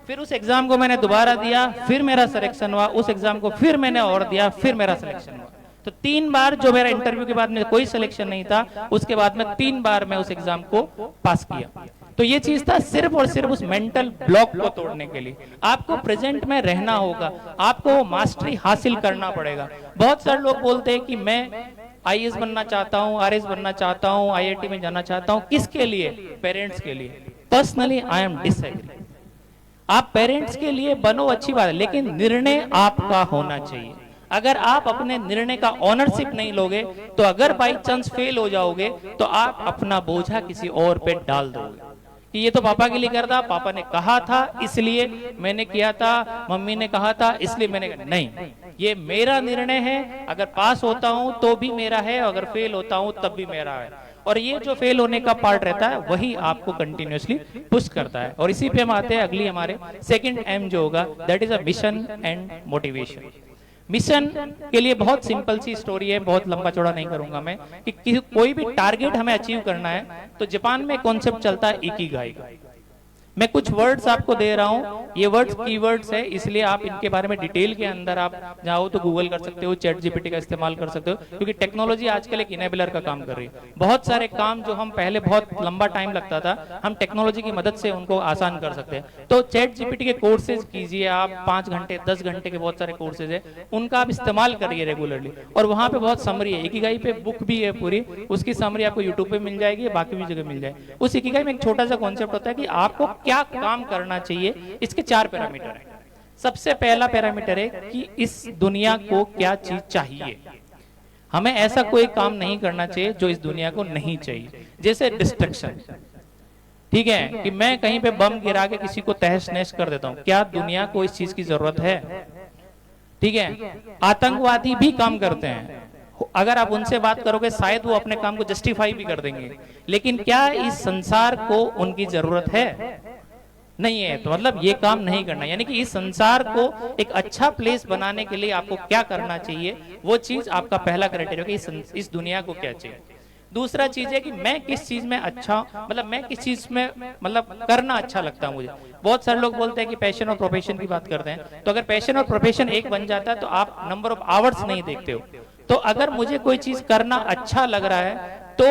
फिर उस एग्जाम को मैंने दोबारा दिया, फिर मेरा सिलेक्शन हुआ, उस एग्जाम को फिर मैंने और दिया, फिर मेरा सिलेक्शन हुआ। तो 3 बार जो मेरा इंटरव्यू के बाद में कोई सिलेक्शन नहीं था, उसके बाद में 3 बार मैं उस एग्जाम को पास किया। तो ये चीज था सिर्फ और सिर्फ उस मेंटल ब्लॉक को तोड़ने के लिए। आपको प्रेजेंट में रहना होगा, आपको मास्टरी हासिल करना पड़ेगा। बहुत सारे लोग बोलते हैं कि मैं आईएएस बनना चाहता हूँ, आरएस बनना चाहता हूँ, आईआईटी में जाना चाहता हूँ। किसके लिए? पेरेंट्स के लिए। Personally I am disagree. आप पेरेंट्स के लिए बनो, अच्छी बात है, लेकिन निर्णय आपका होना चाहिए। अगर आप अपने निर्णय का ऑनरशिप नहीं लोगे तो अगर बाई चांस फेल हो जाओगे तो आप अपना बोझा किसी और पे डाल दोगे कि ये तो पापा के लिए कर था, पापा ने कहा था इसलिए मैंने किया था, मम्मी ने कहा था इसलिए मैंने कहा। नहीं, ये मेरा निर्णय है। अगर पास होता हूं तो भी मेरा है, अगर फेल होता हूं तब भी मेरा है। और ये जो फेल होने का पार्ट रहता है वही आपको कंटिन्यूअसली पुश करता है। और इसी पे हम आते हैं अगली हमारे सेकंड एम जो होगा, that is a mission and motivation. Mission के लिए बहुत सिंपल सी स्टोरी है, बहुत लंबा चौड़ा नहीं करूंगा मैं, कि कोई भी टारगेट हमें अचीव करना है तो जापान में कॉन्सेप्ट चलता है इकिगाई का। मैं कुछ वर्ड्स आपको दे रहा हूं, ये वर्ड्स कीवर्ड्स है, इसलिए आप इनके बारे में डिटेल के अंदर आप जाओ तो गूगल कर सकते हो, चैट जीपीटी का इस्तेमाल कर सकते हो, क्योंकि टेक्नोलॉजी आजकल एक इनेबलर का काम कर रही है। बहुत सारे काम जो हम पहले बहुत लंबा टाइम लगता था, हम टेक्नोलॉजी की मदद से उनको आसान कर सकते हैं। तो चैट जीपीटी के कोर्सेज कीजिए आप, 5 घंटे 10 घंटे के बहुत सारे कोर्सेज है, उनका आप इस्तेमाल करिए रेगुलरली। और वहां पे बहुत समरी है, इकिगाई पे बुक भी है पूरी, उसकी समरी आपको यूट्यूब पे मिल जाएगी, बाकी भी जगह मिल जाएगी। उस इकिगाई में एक छोटा सा कॉन्सेप्ट होता है कि आपको क्या काम करना चाहिए, इसके 4 पैरामीटर हैं। सबसे पहला पैरामीटर है कि इस दुनिया को क्या चीज चाहिए। हमें ऐसा कोई काम नहीं करना चाहिए जो इस दुनिया को नहीं चाहिए, जैसे डिस्ट्रक्शन। ठीक है कि मैं कहीं पे बम गिरा के किसी को तहस नहस कर देता हूं, क्या दुनिया को इस चीज की जरूरत है? ठीक है, आतंकवादी भी काम करते हैं, अगर आप उनसे बात करोगे शायद वो अपने काम को जस्टिफाई भी कर देंगे, लेकिन क्या इस संसार को उनकी जरूरत है? नहीं है, तो मतलब ये काम नहीं करना। यानी कि इस संसार को एक अच्छा प्लेस बनाने के लिए आपको क्या करना चाहिए, वो चीज आपका पहला क्राइटेरिया कि इस दुनिया को क्या चाहिए। दूसरा चीज है कि मैं किस चीज में अच्छा, मतलब मैं किस चीज में मतलब करना अच्छा लगता है मुझे। बहुत सारे लोग बोलते हैं कि पैशन और प्रोफेशन की बात करते हैं, तो अगर पैशन और प्रोफेशन एक बन जाता है तो आप नंबर ऑफ आवर्स नहीं देखते हो। तो अगर मुझे कोई चीज करना अच्छा लग रहा है तो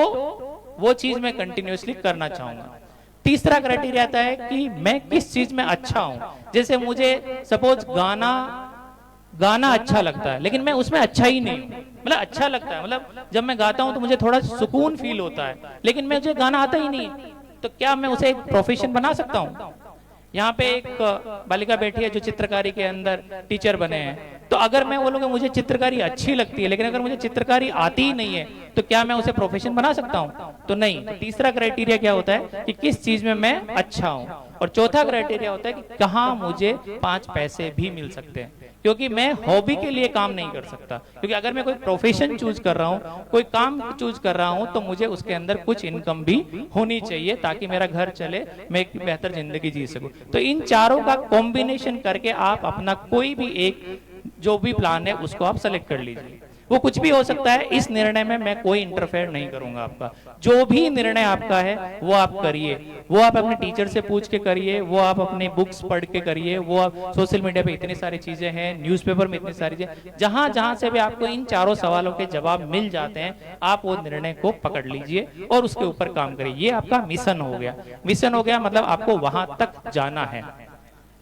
वो चीज मैं कंटिन्यूअसली करना चाहूंगा। तीसरा क्राइटेरिया आता है कि मैं किस चीज में अच्छा हूं। जैसे मुझे सपोज गाना अच्छा लगता है, लेकिन मैं उसमें अच्छा ही नहीं हूं। मतलब अच्छा लगता है, मतलब जब मैं गाता हूं तो मुझे थोड़ा सुकून फील होता है, लेकिन मुझे गाना आता ही नहीं, तो क्या मैं उसे एक प्रोफेशन बना सकता हूं? यहाँ पे एक बालिका बैठी है जो चित्रकारी के अंदर टीचर बने हैं, तो अगर मैं बोलूंगा मुझे चित्रकारी अच्छी लगती है, लेकिन अगर मुझे चित्रकारी आती ही नहीं है, तो क्या मैं उसे प्रोफेशन बना सकता हूं? तो नहीं। तो तीसरा क्राइटेरिया क्या होता है कि किस चीज में मैं अच्छा हूं। और चौथा क्राइटेरिया होता है कि कहाँ मुझे 5 पैसे भी मिल सकते हैं, क्योंकि मैं हॉबी के लिए काम नहीं कर सकता। क्योंकि अगर मैं कोई प्रोफेशन चूज कर रहा हूँ, कोई काम चूज कर रहा हूँ, तो मुझे उसके अंदर कुछ इनकम भी होनी चाहिए ताकि मेरा घर चले, मैं एक बेहतर जिंदगी जी सकूं। तो इन चारों का कॉम्बिनेशन करके आप अपना कोई भी एक जो भी प्लान है उसको आप सेलेक्ट कर लीजिए। वो कुछ भी हो सकता है, इस निर्णय में मैं कोई इंटरफेयर नहीं करूंगा। आपका जो भी निर्णय आपका है वो आप करिए, वो आप अपने टीचर से पूछ के करिए, वो आप अपने बुक्स पढ़ के करिए, वो आप सोशल मीडिया पे इतनी सारी चीजें हैं, न्यूज़पेपर में इतनी सारी चीजें, जहां जहां से भी आपको इन चारों सवालों के जवाब मिल जाते हैं, आप वो निर्णय को पकड़ लीजिए और उसके ऊपर काम करिए। ये आपका मिशन हो गया। मिशन हो गया मतलब आपको वहां तक जाना है,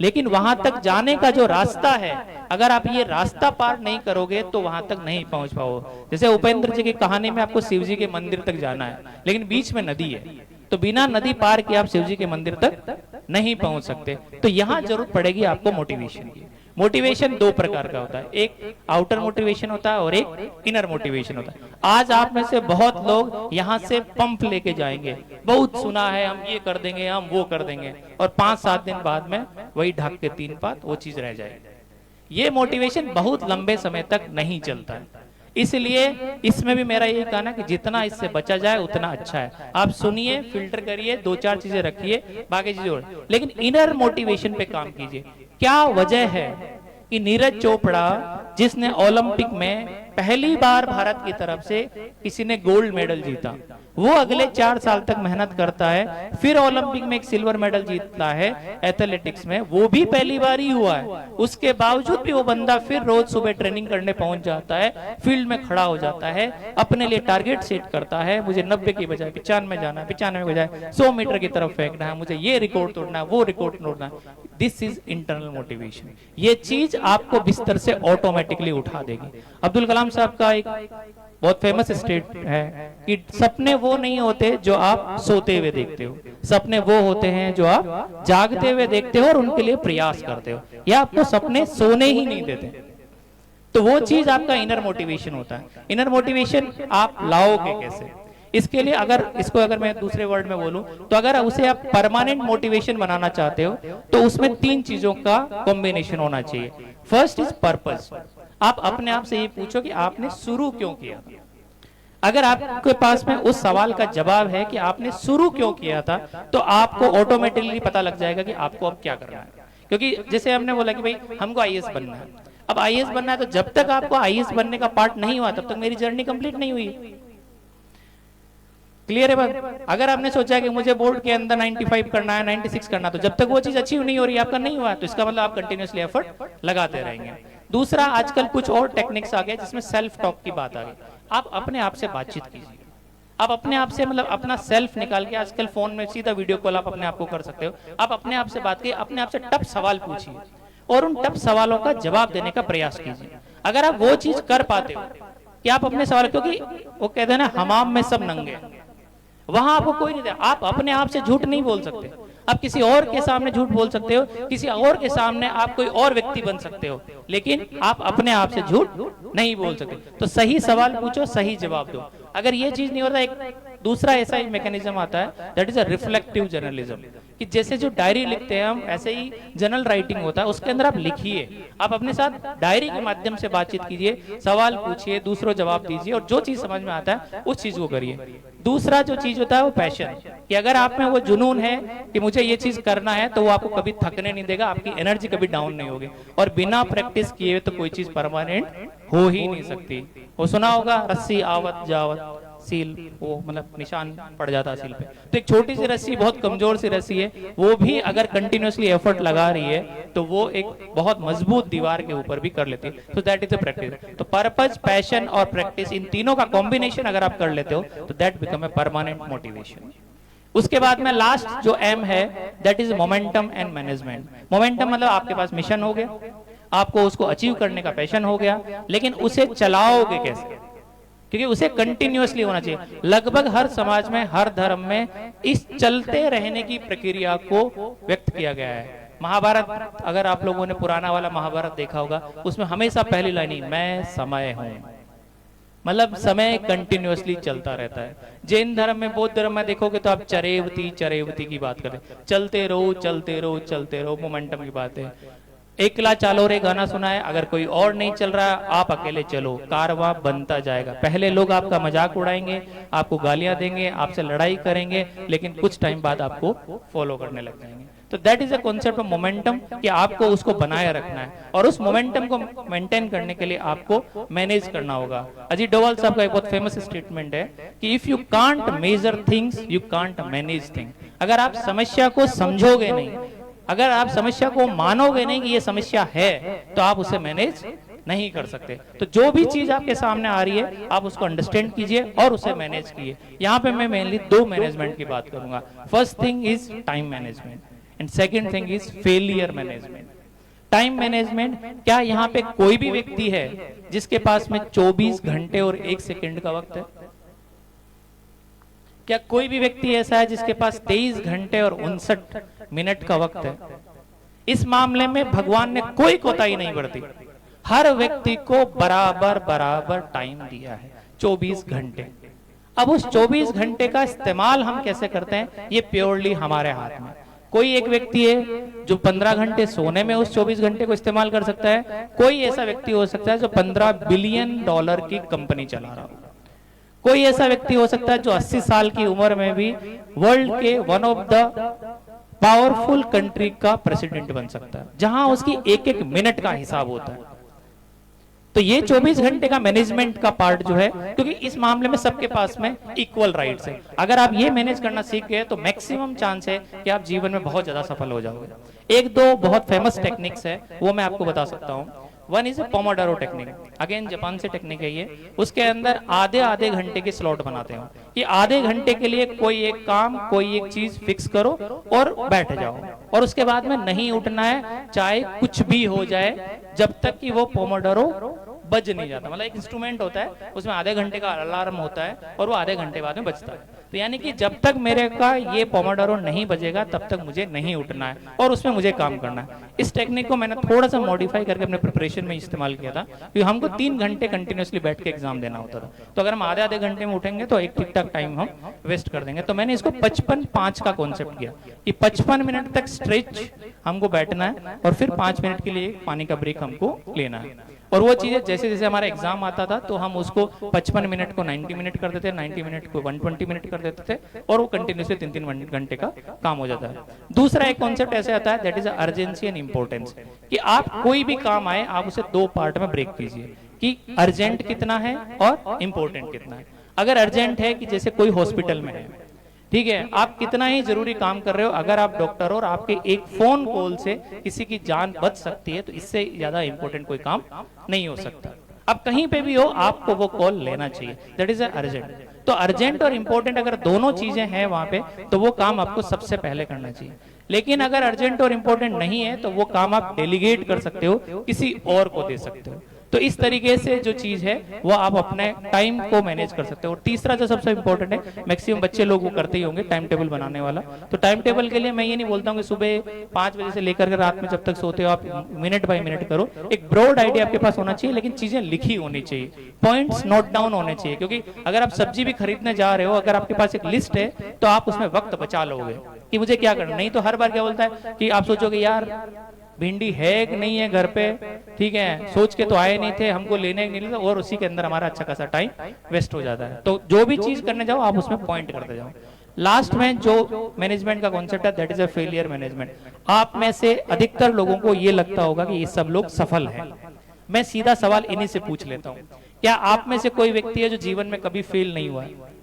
लेकिन वहां तक जाने का जो रास्ता है, अगर आप ये रास्ता पार नहीं करोगे तो वहां तक नहीं पहुंच पाओ। जैसे उपेंद्र जी की कहानी में आपको शिव जी के मंदिर तक जाना है, लेकिन बीच में नदी है, तो बिना नदी पार के आप शिव जी के मंदिर तक नहीं पहुंच सकते। तो यहां जरूरत पड़ेगी आपको मोटिवेशन की। मोटिवेशन 2 प्रकार का होता है, एक आउटर मोटिवेशन होता है और एक इनर मोटिवेशन होता है। आज आप में से बहुत लोग यहाँ से पंप लेके जाएंगे, बहुत सुना है हम ये कर देंगे, हम वो कर देंगे, और 5-7 दिन बाद में वही ढक के 3 पात वो चीज रह जाएगी। ये मोटिवेशन बहुत लंबे समय तक नहीं चलता है। इसलिए इसमें भी मेरा यही कहना है कि जितना इससे बचा जाए उतना अच्छा है। आप सुनिए, फिल्टर करिए, 2-4 चीजें रखिए, बाकी चीजें, लेकिन इनर मोटिवेशन पे काम कीजिए। क्या वजह है कि नीरज चोपड़ा, जिसने ओलंपिक में पहली बार भारत की तरफ से किसी ने गोल्ड मेडल जीता, वो अगले 4 साल तक मेहनत करता है, फिर ओलंपिक में एक सिल्वर मेडल जीतता है एथलेटिक्स में, वो भी पहली बार ही हुआ है। उसके बावजूद भी वो बंदा फिर रोज सुबह ट्रेनिंग करने पहुंच जाता है, फील्ड में खड़ा हो जाता है, अपने लिए टारगेट सेट करता है, मुझे 90 की बजाय 95 जाना है, 95 की बजाय 100 मीटर की तरफ फेंकना है, मुझे ये रिकॉर्ड तोड़ना है, वो रिकॉर्ड तोड़ना है। This is internal motivation. ये चीज आपको बिस्तर से ऑटोमेटिकली उठा देगी। अब्दुल कलाम साहब का एक बहुत फेमस स्टेट है कि सपने वो नहीं होते जो आप सोते हुए देखते हो, सपने वो होते हैं जो आप जागते हुए देखते हो और उनके लिए प्रयास करते हो, या आपको सपने सोने ही नहीं देते। तो वो चीज आपका इनर मोटिवेशन होता है। इनर मोटिवेशन आप लाओगे कैसे? इसके लिए अगर मैं दूसरे वर्ड में बोलूं तो अगर उसे आप परमानेंट मोटिवेशन बनाना चाहते हो तो उसमें 3 चीजों का कॉम्बिनेशन होना चाहिए। First is purpose. आप अपने आप से ये पूछो कि आपने शुरू क्यों किया। अगर आपके पास में उस सवाल का जवाब है कि आपने शुरू क्यों किया था, तो आपको ऑटोमेटिकली पता लग जाएगा कि आपको अब क्या करना है। क्योंकि जैसे हमने बोला कि भाई हमको आईएएस बनना है, अब आईएएस बनना है तो जब तक आपको आईएएस बनने का पार्ट नहीं हुआ तब तक मेरी जर्नी कंप्लीट नहीं हुई। क्लियर है बात? अगर आपने सोचा कि मुझे बोर्ड के अंदर 95 करना है, 96 करना, तो जब तक वो चीज अचीव नहीं हो रही, आपका नहीं हुआ, तो इसका मतलब आप कंटिन्यूअसली एफर्ट लगाते रहेंगे। दूसरा, आजकल कुछ और टेक्निक्स आ गए जिसमें सेल्फ टॉक की बात आ गई। आप अपने आप से बातचीत कीजिए, आप अपने आप से मतलब अपना सेल्फ निकाल के, आजकल फोन में सीधा वीडियो कॉल आप अपने आप को कर सकते हो। आप अपने आप से बात कीजिए, अपने आप से टफ सवाल पूछिए और उन टफ सवालों का जवाब देने का प्रयास कीजिए। अगर आप वो चीज कर पाते हो कि आप अपने सवाल, क्योंकि वो कहते हैं ना हमाम में सब नंगे, वहां आपको कोई नहीं दे। आप अपने आप से झूठ नहीं बोल सकते, आप किसी और के सामने झूठ बोल सकते हो, किसी और के सामने आप कोई और व्यक्ति बन सकते हो, लेकिन आप अपने आप से झूठ नहीं बोल सकते। तो सही सवाल पूछो, सही जवाब दो। अगर ये चीज नहीं होता, एक दूसरा ऐसा ही मैकेनिज्म आता है, that is a reflective journalism, कि जैसे जो डायरी लिखते हैं हम, ऐसे ही जनरल राइटिंग होता है, उसके अंदर आप लिखिए, आप अपने साथ डायरी के माध्यम से बातचीत कीजिए, सवाल पूछिए, दूसरों जवाब दीजिए, और जो चीज समझ में आता है उस चीज को करिए। दूसरा जो चीज होता है वो पैशन, कि अगर आप में वो जुनून है कि मुझे ये चीज करना है, तो वो आपको कभी थकने नहीं देगा, आपकी एनर्जी कभी डाउन नहीं होगी। और बिना प्रैक्टिस किए तो कोई चीज परमानेंट हो ही नहीं सकती। वो सुना होगा, रस्सी आवत जावत सील, वो मतलब निशान पड़ जाता है सील पे। तो एक छोटी सी रस्सी, बहुत कमजोर सी रस्सी है, वो भी अगर कंटिन्यूअसली एफर्ट लगा रही है तो वो एक बहुत मजबूत दीवार के ऊपर भी कर लेती है। तो दैट इज अ प्रैक्टिस। तो पर्पज, पैशन और प्रैक्टिस, इन तीनों का कॉम्बिनेशन अगर आप कर लेते हो तो that become a permanent motivation. उसके बाद में लास्ट जो एम है, that is momentum and management. Momentum मतलब आपके पास मिशन हो गया, आपको उसको अचीव करने का पैशन हो गया, लेकिन उसे चलाओगे कैसे? क्योंकि उसे कंटिन्यूअसली होना चाहिए। लगभग हर समाज में, हर धर्म में इस चलते रहने की प्रक्रिया को व्यक्त किया गया है। महाभारत, अगर आप लोगों ने पुराना वाला महाभारत देखा होगा, उसमें हमेशा पहली लाइन ही मैं समय हूं, मतलब समय कंटिन्यूअसली चलता रहता है। जैन धर्म में, बौद्ध धर्म में देखोगे तो आप चरेवती चरेवती की बात करें, चलते रहो चलते रहो चलते रहो, मोमेंटम की बात है। एकला चालो रे गाना सुना है, अगर कोई और नहीं चल रहा आप अकेले चलो, कारवां बनता जाएगा। पहले लोग आपका मजाक उड़ाएंगे, आपको गालियां देंगे, आपसे लड़ाई करेंगे, लेकिन कुछ टाइम बाद आपको फॉलो करने लग जाएंगे। तो that is a concept of momentum, कि आपको उसको बनाए रखना है, और उस मोमेंटम को मेंटेन करने के लिए आपको मैनेज करना होगा। अजीत डोभाल साहब का एक बहुत फेमस स्टेटमेंट है कि if you can't measure things you can't manage things. अगर आप समस्या को समझोगे नहीं, अगर आप समस्या को मानोगे नहीं कि ये समस्या है, तो आप उसे मैनेज नहीं कर सकते। तो जो भी चीज आपके सामने आ रही है, आप उसको अंडरस्टैंड कीजिए और उसे मैनेज कीजिए। यहाँ पे मैं मेनली दो मैनेजमेंट की बात करूंगा। First thing is time management and second thing is failure management. Time management, क्या यहाँ पे कोई भी व्यक्ति है जिसके पास में 24 घंटे और 1 सेकेंड का वक्त है? क्या कोई भी व्यक्ति ऐसा है जिसके पास 23 घंटे और 59 मिनट का वक्त है? इस मामले में भगवान ने कोई कोताही नहीं बरती, हर व्यक्ति को बराबर बराबर टाइम दिया है, 24 घंटे। अब उस 24 घंटे का इस्तेमाल हम कैसे करते हैं, ये प्योरली हमारे हाथ में। कोई एक व्यक्ति है जो 15 घंटे सोने में उस 24 घंटे को इस्तेमाल कर सकता है, कोई ऐसा व्यक्ति हो सकता है जो $15 बिलियन की कंपनी चला रहा हो, कोई ऐसा व्यक्ति हो सकता है जो 80 साल की उम्र में भी वर्ल्ड के one of the powerful country का प्रेसिडेंट बन सकता है, जहां उसकी एक एक मिनट का हिसाब होता है। तो ये 24 घंटे का मैनेजमेंट का पार्ट जो है, क्योंकि इस मामले में सबके पास में इक्वल राइट्स है। अगर आप ये मैनेज करना सीख गए तो मैक्सिमम चांस है कि आप जीवन में बहुत ज्यादा सफल हो जाओगे। एक दो बहुत फेमस टेक्निक्स है, वो मैं आपको बता सकता हूँ। One is a Pomodoro technique, again Japan से टेक्निक है ये। उसके अंदर आधे आधे घंटे के स्लॉट बनाते हो कि आधे घंटे के लिए कोई एक काम, कोई एक चीज फिक्स करो और बैठ जाओ, और उसके बाद में नहीं उठना है, चाहे कुछ भी हो जाए, जब तक कि वो पोमोडोरो बज नहीं जाता। मतलब एक इंस्ट्रूमेंट होता है, उसमें आधे घंटे का अलार्म होता है और वो आधे घंटे बाद में बजता है। तो यानी कि जब तक मेरे का ये पोमोडोरो नहीं बजेगा तब तक मुझे नहीं उठना है और उसमें मुझे काम करना है। इस टेक्निक को मैंने थोड़ा सा मॉडिफाई करके अपने प्रिपरेशन में इस्तेमाल किया था, क्योंकि हमको 3 घंटे कंटिन्यूअसली बैठ के एग्जाम देना होता था। तो अगर हम आधे आधे घंटे में उठेंगे तो एक ठीक ठाक टाइम हम वेस्ट कर देंगे। तो मैंने इसको 55-5 का कॉन्सेप्ट किया कि 55 मिनट तक स्ट्रेच हमको बैठना है और फिर 5 मिनट के लिए पानी का ब्रेक हमको लेना है। और वो चीजें जैसे जैसे हमारा एग्जाम आता था तो हम उसको 55 मिनट को 90 मिनट कर देते, 90 मिनट को 120 मिनट कर देते थे, और वो कंटिन्यूसली 3-3 घंटे का काम हो जाता है। दूसरा एक कॉन्सेप्ट ऐसे आता है, that is urgency and importance, कि आप कोई भी काम आए आप उसे 2 पार्ट में ब्रेक कीजिए, कि अर्जेंट कितना है और इंपॉर्टेंट कितना है। अगर अर्जेंट है कि जैसे कोई हॉस्पिटल में है, ठीक है, आप कितना ही जरूरी काम कर रहे हो, अगर आप डॉक्टर हो और आपके एक फोन कॉल से किसी की जान बच सकती है, तो इससे ज्यादा इंपॉर्टेंट कोई काम नहीं हो सकता। अब कहीं पे भी हो आपको वो कॉल लेना चाहिए, दैट इज अर्जेंट। तो अर्जेंट और इंपॉर्टेंट अगर दोनों चीजें हैं वहां पे, तो वो काम आपको सबसे पहले करना चाहिए। लेकिन अगर अर्जेंट और इंपॉर्टेंट नहीं है तो वो काम आप डेलीगेट कर सकते हो, किसी और को दे सकते हो। तो इस तरीके से जो चीज है वो आप अपने टाइम को मैनेज कर सकते हो। और तीसरा जो सबसे इंपॉर्टेंट है, मैक्सिमम बच्चे लोग वो करते ही होंगे, टाइम टेबल बनाने वाला। तो टाइम टेबल के लिए मैं ये नहीं बोलता हूँ कि सुबह 5 बजे से लेकर के रात में जब तक सोते हो आप मिनट बाय मिनट करो। एक ब्रॉड आइडिया आपके पास होना चाहिए, लेकिन चीजें लिखी होनी चाहिए, पॉइंट्स नोट डाउन होने चाहिए। क्योंकि अगर आप सब्जी भी खरीदने जा रहे हो, अगर आपके पास एक लिस्ट है तो आप उसमें वक्त बचा लोगे कि मुझे क्या करना। नहीं तो हर बार क्या बोलता है कि आप सोचोगे यार भिंडी है कि नहीं है घर पे, ठीक है, सोच के तो आए नहीं थे, हमको लेने नहीं था, और उसी के अंदर हमारा अच्छा खासा टाइम वेस्ट हो जाता है। तो जो भी चीज करने जाओ आप उसमें पॉइंट करते जाओ। लास्ट में जो मैनेजमेंट का कॉन्सेप्ट है, that is a failure management. आप में से अधिकतर लोगों को ये लगता होगा कि ये सब लोग सफल हैं। मैं सीधा सवाल इन्हीं से पूछ लेता हूं, क्या आप में से कोई व्यक्ति है जो जीवन में कभी फेल नहीं हुआ है?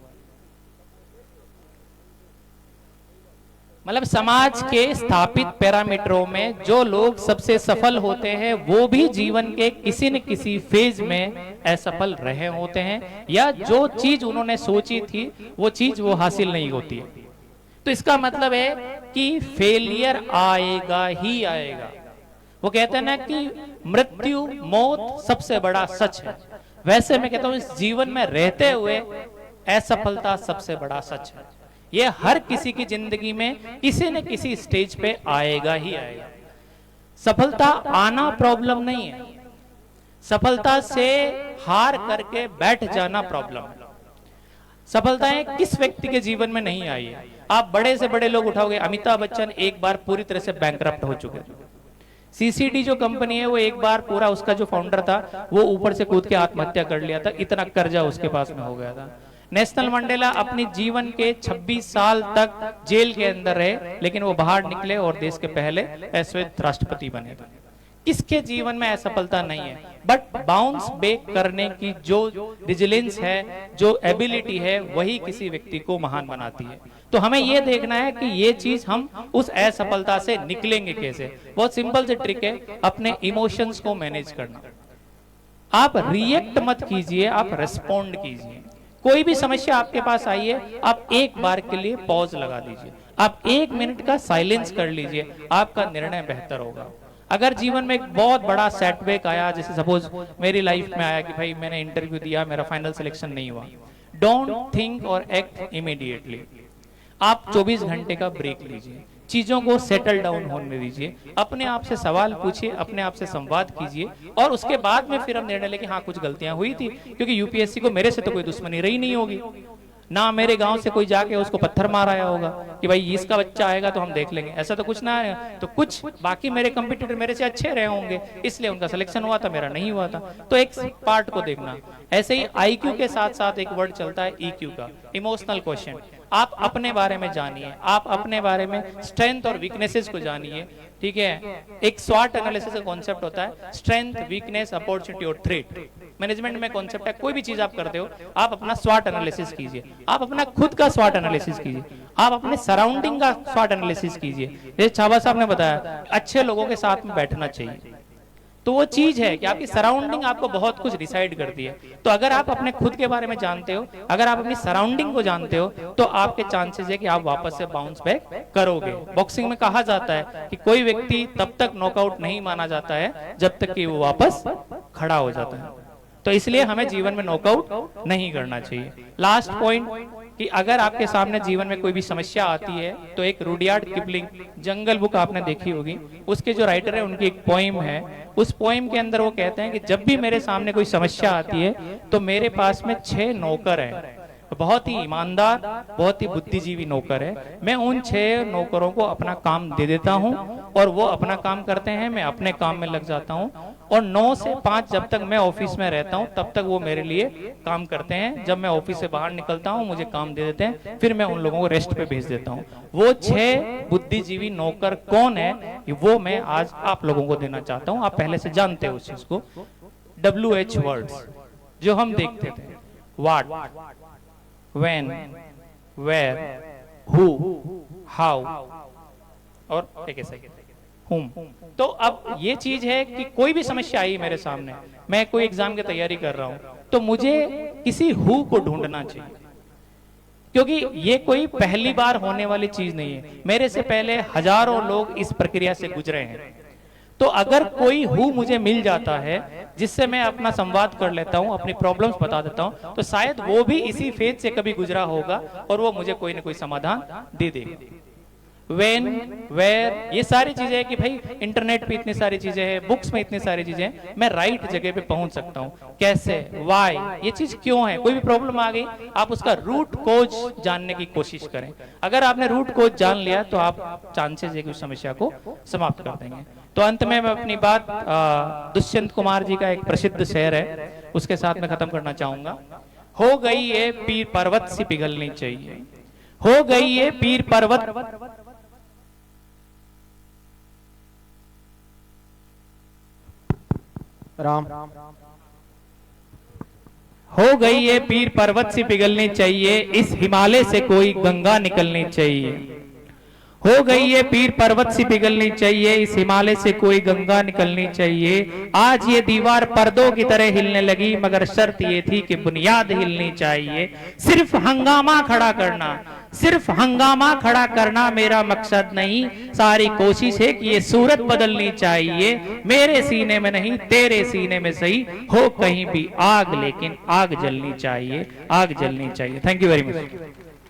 मतलब समाज के स्थापित पैरामीटरों में जो लोग सबसे सफल होते हैं वो भी जीवन के किसी न किसी फेज में असफल रहे होते हैं, या जो चीज उन्होंने सोची थी वो चीज वो हासिल नहीं होती है। तो इसका मतलब है कि फेलियर आएगा ही आएगा। वो कहते हैं ना कि मृत्यु मौत सबसे बड़ा सच है, वैसे मैं कहता हूं इस जीवन में रहते हुए असफलता सबसे बड़ा सच है। ये हर किसी की जिंदगी में किसी न किसी स्टेज पे आएगा ही आएगा। सफलता आना प्रॉब्लम नहीं है, सफलता से हार करके बैठ जाना प्रॉब्लम है। सफलताएं किस व्यक्ति के जीवन में नहीं आई है? आप बड़े से बड़े लोग उठाओगे, अमिताभ बच्चन एक बार पूरी तरह से बैंकरप्ट हो चुके थे। सीसीडी जो कंपनी है वो एक बार पूरा, उसका जो फाउंडर था वो ऊपर से कूद के आत्महत्या कर लिया था, इतना कर्जा उसके पास में हो गया था। नेल्सन मंडेला अपने जीवन के 26 साल तक जेल के अंदर रहे, लेकिन वो बाहर निकले और देश के पहले श्वेत राष्ट्रपति बने थे। किसके जीवन में असफलता नहीं है, बट बाउंस बैक करने की जो रिजिलेंस है, जो एबिलिटी है, वही किसी व्यक्ति को महान बनाती है। तो हमें ये देखना है कि ये चीज हम उस असफलता से निकलेंगे कैसे। बहुत सिंपल से ट्रिक है, अपने इमोशंस को मैनेज करना। आप रिएक्ट मत कीजिए, आप रेस्पॉन्ड कीजिए। कोई भी समस्या आपके पास आई है, आप एक बार के लिए पॉज लगा दीजिए, आप 1 मिनट का साइलेंस कर लीजिए, आपका निर्णय बेहतर होगा। अगर जीवन में एक बहुत बड़ा सेटबैक आया, जैसे सपोज मेरी लाइफ में आया कि भाई मैंने इंटरव्यू दिया, मेरा फाइनल सिलेक्शन नहीं हुआ, डोंट थिंक और एक्ट इमीडिएटली। आप 24 घंटे का ब्रेक लीजिए, चीजों को सेटल डाउन होने दीजिए, अपने आप से सवाल पूछिए, अपने आप से संवाद कीजिए, और उसके बाद में फिर हम निर्णय लें कि हाँ कुछ गलतियां हुई थी। क्योंकि यूपीएससी को मेरे से तो कोई दुश्मनी रही नहीं होगी, ना मेरे गांव से कोई जाके उसको पत्थर मार आया होगा कि भाई इसका बच्चा आएगा तो हम देख लेंगे, ऐसा तो कुछ ना आया। तो कुछ बाकी मेरे कंपटीटर मेरे से अच्छे रहे होंगे, इसलिए उनका सिलेक्शन हुआ था, मेरा नहीं हुआ था। तो एक पार्ट को देखना। ऐसे ही आईक्यू के साथ साथ एक वर्ड चलता है ईक्यू का, इमोशनल क्वेश्चन। आप अपने बारे में जानिए, आप अपने बारे में स्ट्रेंथ और वीकनेसेस को जानिए, ठीक है। एक स्वॉट एनालिसिस का कॉन्सेप्ट होता है, स्ट्रेंथ, वीकनेस, अपॉर्चुनिटी और थ्रेट। मैनेजमेंट में कॉन्सेप्ट है, कोई भी चीज आप करते हो आप अपना स्वॉट एनालिसिस कीजिए, आप अपना खुद का स्वॉट एनालिसिस कीजिए, आप अपने सराउंडिंग का स्वॉट एनालिसिस कीजिए। जैसे छाबा साहब ने बताया, अच्छे लोगों के साथ में बैठना चाहिए। तो वो चीज है कि आपकी सराउंडिंग आपको बहुत कुछ डिसाइड करती है। तो अगर आप अपने खुद के बारे में जानते हो, अगर आप अपनी सराउंडिंग को जानते हो, तो आपके चांसेस है कि आप वापस से बाउंस बैक करोगे। बॉक्सिंग में कहा जाता है कि कोई व्यक्ति तब तक नॉकआउट नहीं माना जाता है जब तक कि वो वापस खड़ा हो जाता है। तो इसलिए हमें जीवन में नॉकआउट नहीं करना चाहिए। लास्ट पॉइंट कि अगर आपके सामने जीवन में कोई भी समस्या आती है, तो एक रुडयार्ड किपलिंग जंगल बुक आपने देखी होगी, उसके जो राइटर है उनकी एक पोइम है। उस पोइम के अंदर वो कहते हैं कि जब भी मेरे सामने कोई समस्या आती है तो मेरे पास में 6 नौकर हैं, बहुत ही ईमानदार, बहुत ही बुद्धिजीवी नौकर है। मैं उन 6 नौकरों को अपना काम दे देता हूं और वो अपना काम करते हैं, मैं अपने काम में लग जाता हूं, और 9 से 5 जब तक मैं ऑफिस में रहता हूं तब तक वो मेरे लिए काम करते हैं। जब मैं ऑफिस से बाहर निकलता हूं मुझे काम दे देते हैं, फिर मैं उन लोगों को रेस्ट पे भेज देता हूं। वो 6 बुद्धिजीवी नौकर कौन है वो मैं आज आप लोगों को देना चाहता हूं। आप पहले से जानते हो उस चीज को। WH वर्ड्स जो हम देखते थे, what, when, where, who, how और एक ऐसे हुम। तो अब ये चीज है कि कोई भी समस्या आई मेरे सामने, मैं कोई एग्जाम की तैयारी कर रहा हूं, तो मुझे किसी हु को ढूंढना चाहिए, क्योंकि ये कोई पहली बार होने वाली चीज नहीं है। मेरे से पहले हजारों लोग इस प्रक्रिया से गुजरे हैं। तो अगर कोई हु मुझे मिल जाता है जिससे मैं अपना संवाद कर लेता हूं, अपनी प्रॉब्लम्स बता देता हूं, तो शायद वो भी इसी फेज से कभी गुजरा होगा और वो मुझे कोई ना कोई समाधान दे देगा। When, where, ये सारी चीजें हैं कि भाई इंटरनेट पे इतनी सारी चीजें हैं, बुक्स में इतनी सारी चीजें हैं, मैं राइट जगह पे पहुंच सकता हूँ। कैसे, वाई, ये चीज क्यों है, कोई भी प्रॉब्लम आ गई आप उसका रूट कोज जानने की कोशिश करें। अगर आपने रूट कोज जान लिया तो आप चांसेस है कि उस समस्या को समाप्त कर देंगे। तो अंत में मैं अपनी बात दुष्यंत कुमार जी का एक प्रसिद्ध शेर है उसके साथ में खत्म करना चाहूंगा। हो गई ये पीर पर्वत सी पिघलनी चाहिए, हो गई ये पीर पर्वत राम। हो गई ये पीर पर्वत से पिघलनी चाहिए, इस हिमालय से कोई गंगा निकलनी चाहिए। हो गई ये पीर पर्वत से पिघलनी चाहिए, इस हिमालय से कोई गंगा निकलनी चाहिए। आज ये दीवार पर्दों की तरह हिलने लगी, मगर शर्त ये थी कि बुनियाद हिलनी चाहिए। सिर्फ हंगामा खड़ा करना, सिर्फ हंगामा खड़ा करना मेरा मकसद नहीं, सारी कोशिश है कि ये सूरत बदलनी चाहिए। मेरे सीने में नहीं तेरे सीने में सही, हो कहीं भी आग लेकिन आग जलनी चाहिए, आग जलनी चाहिए। Thank you very much.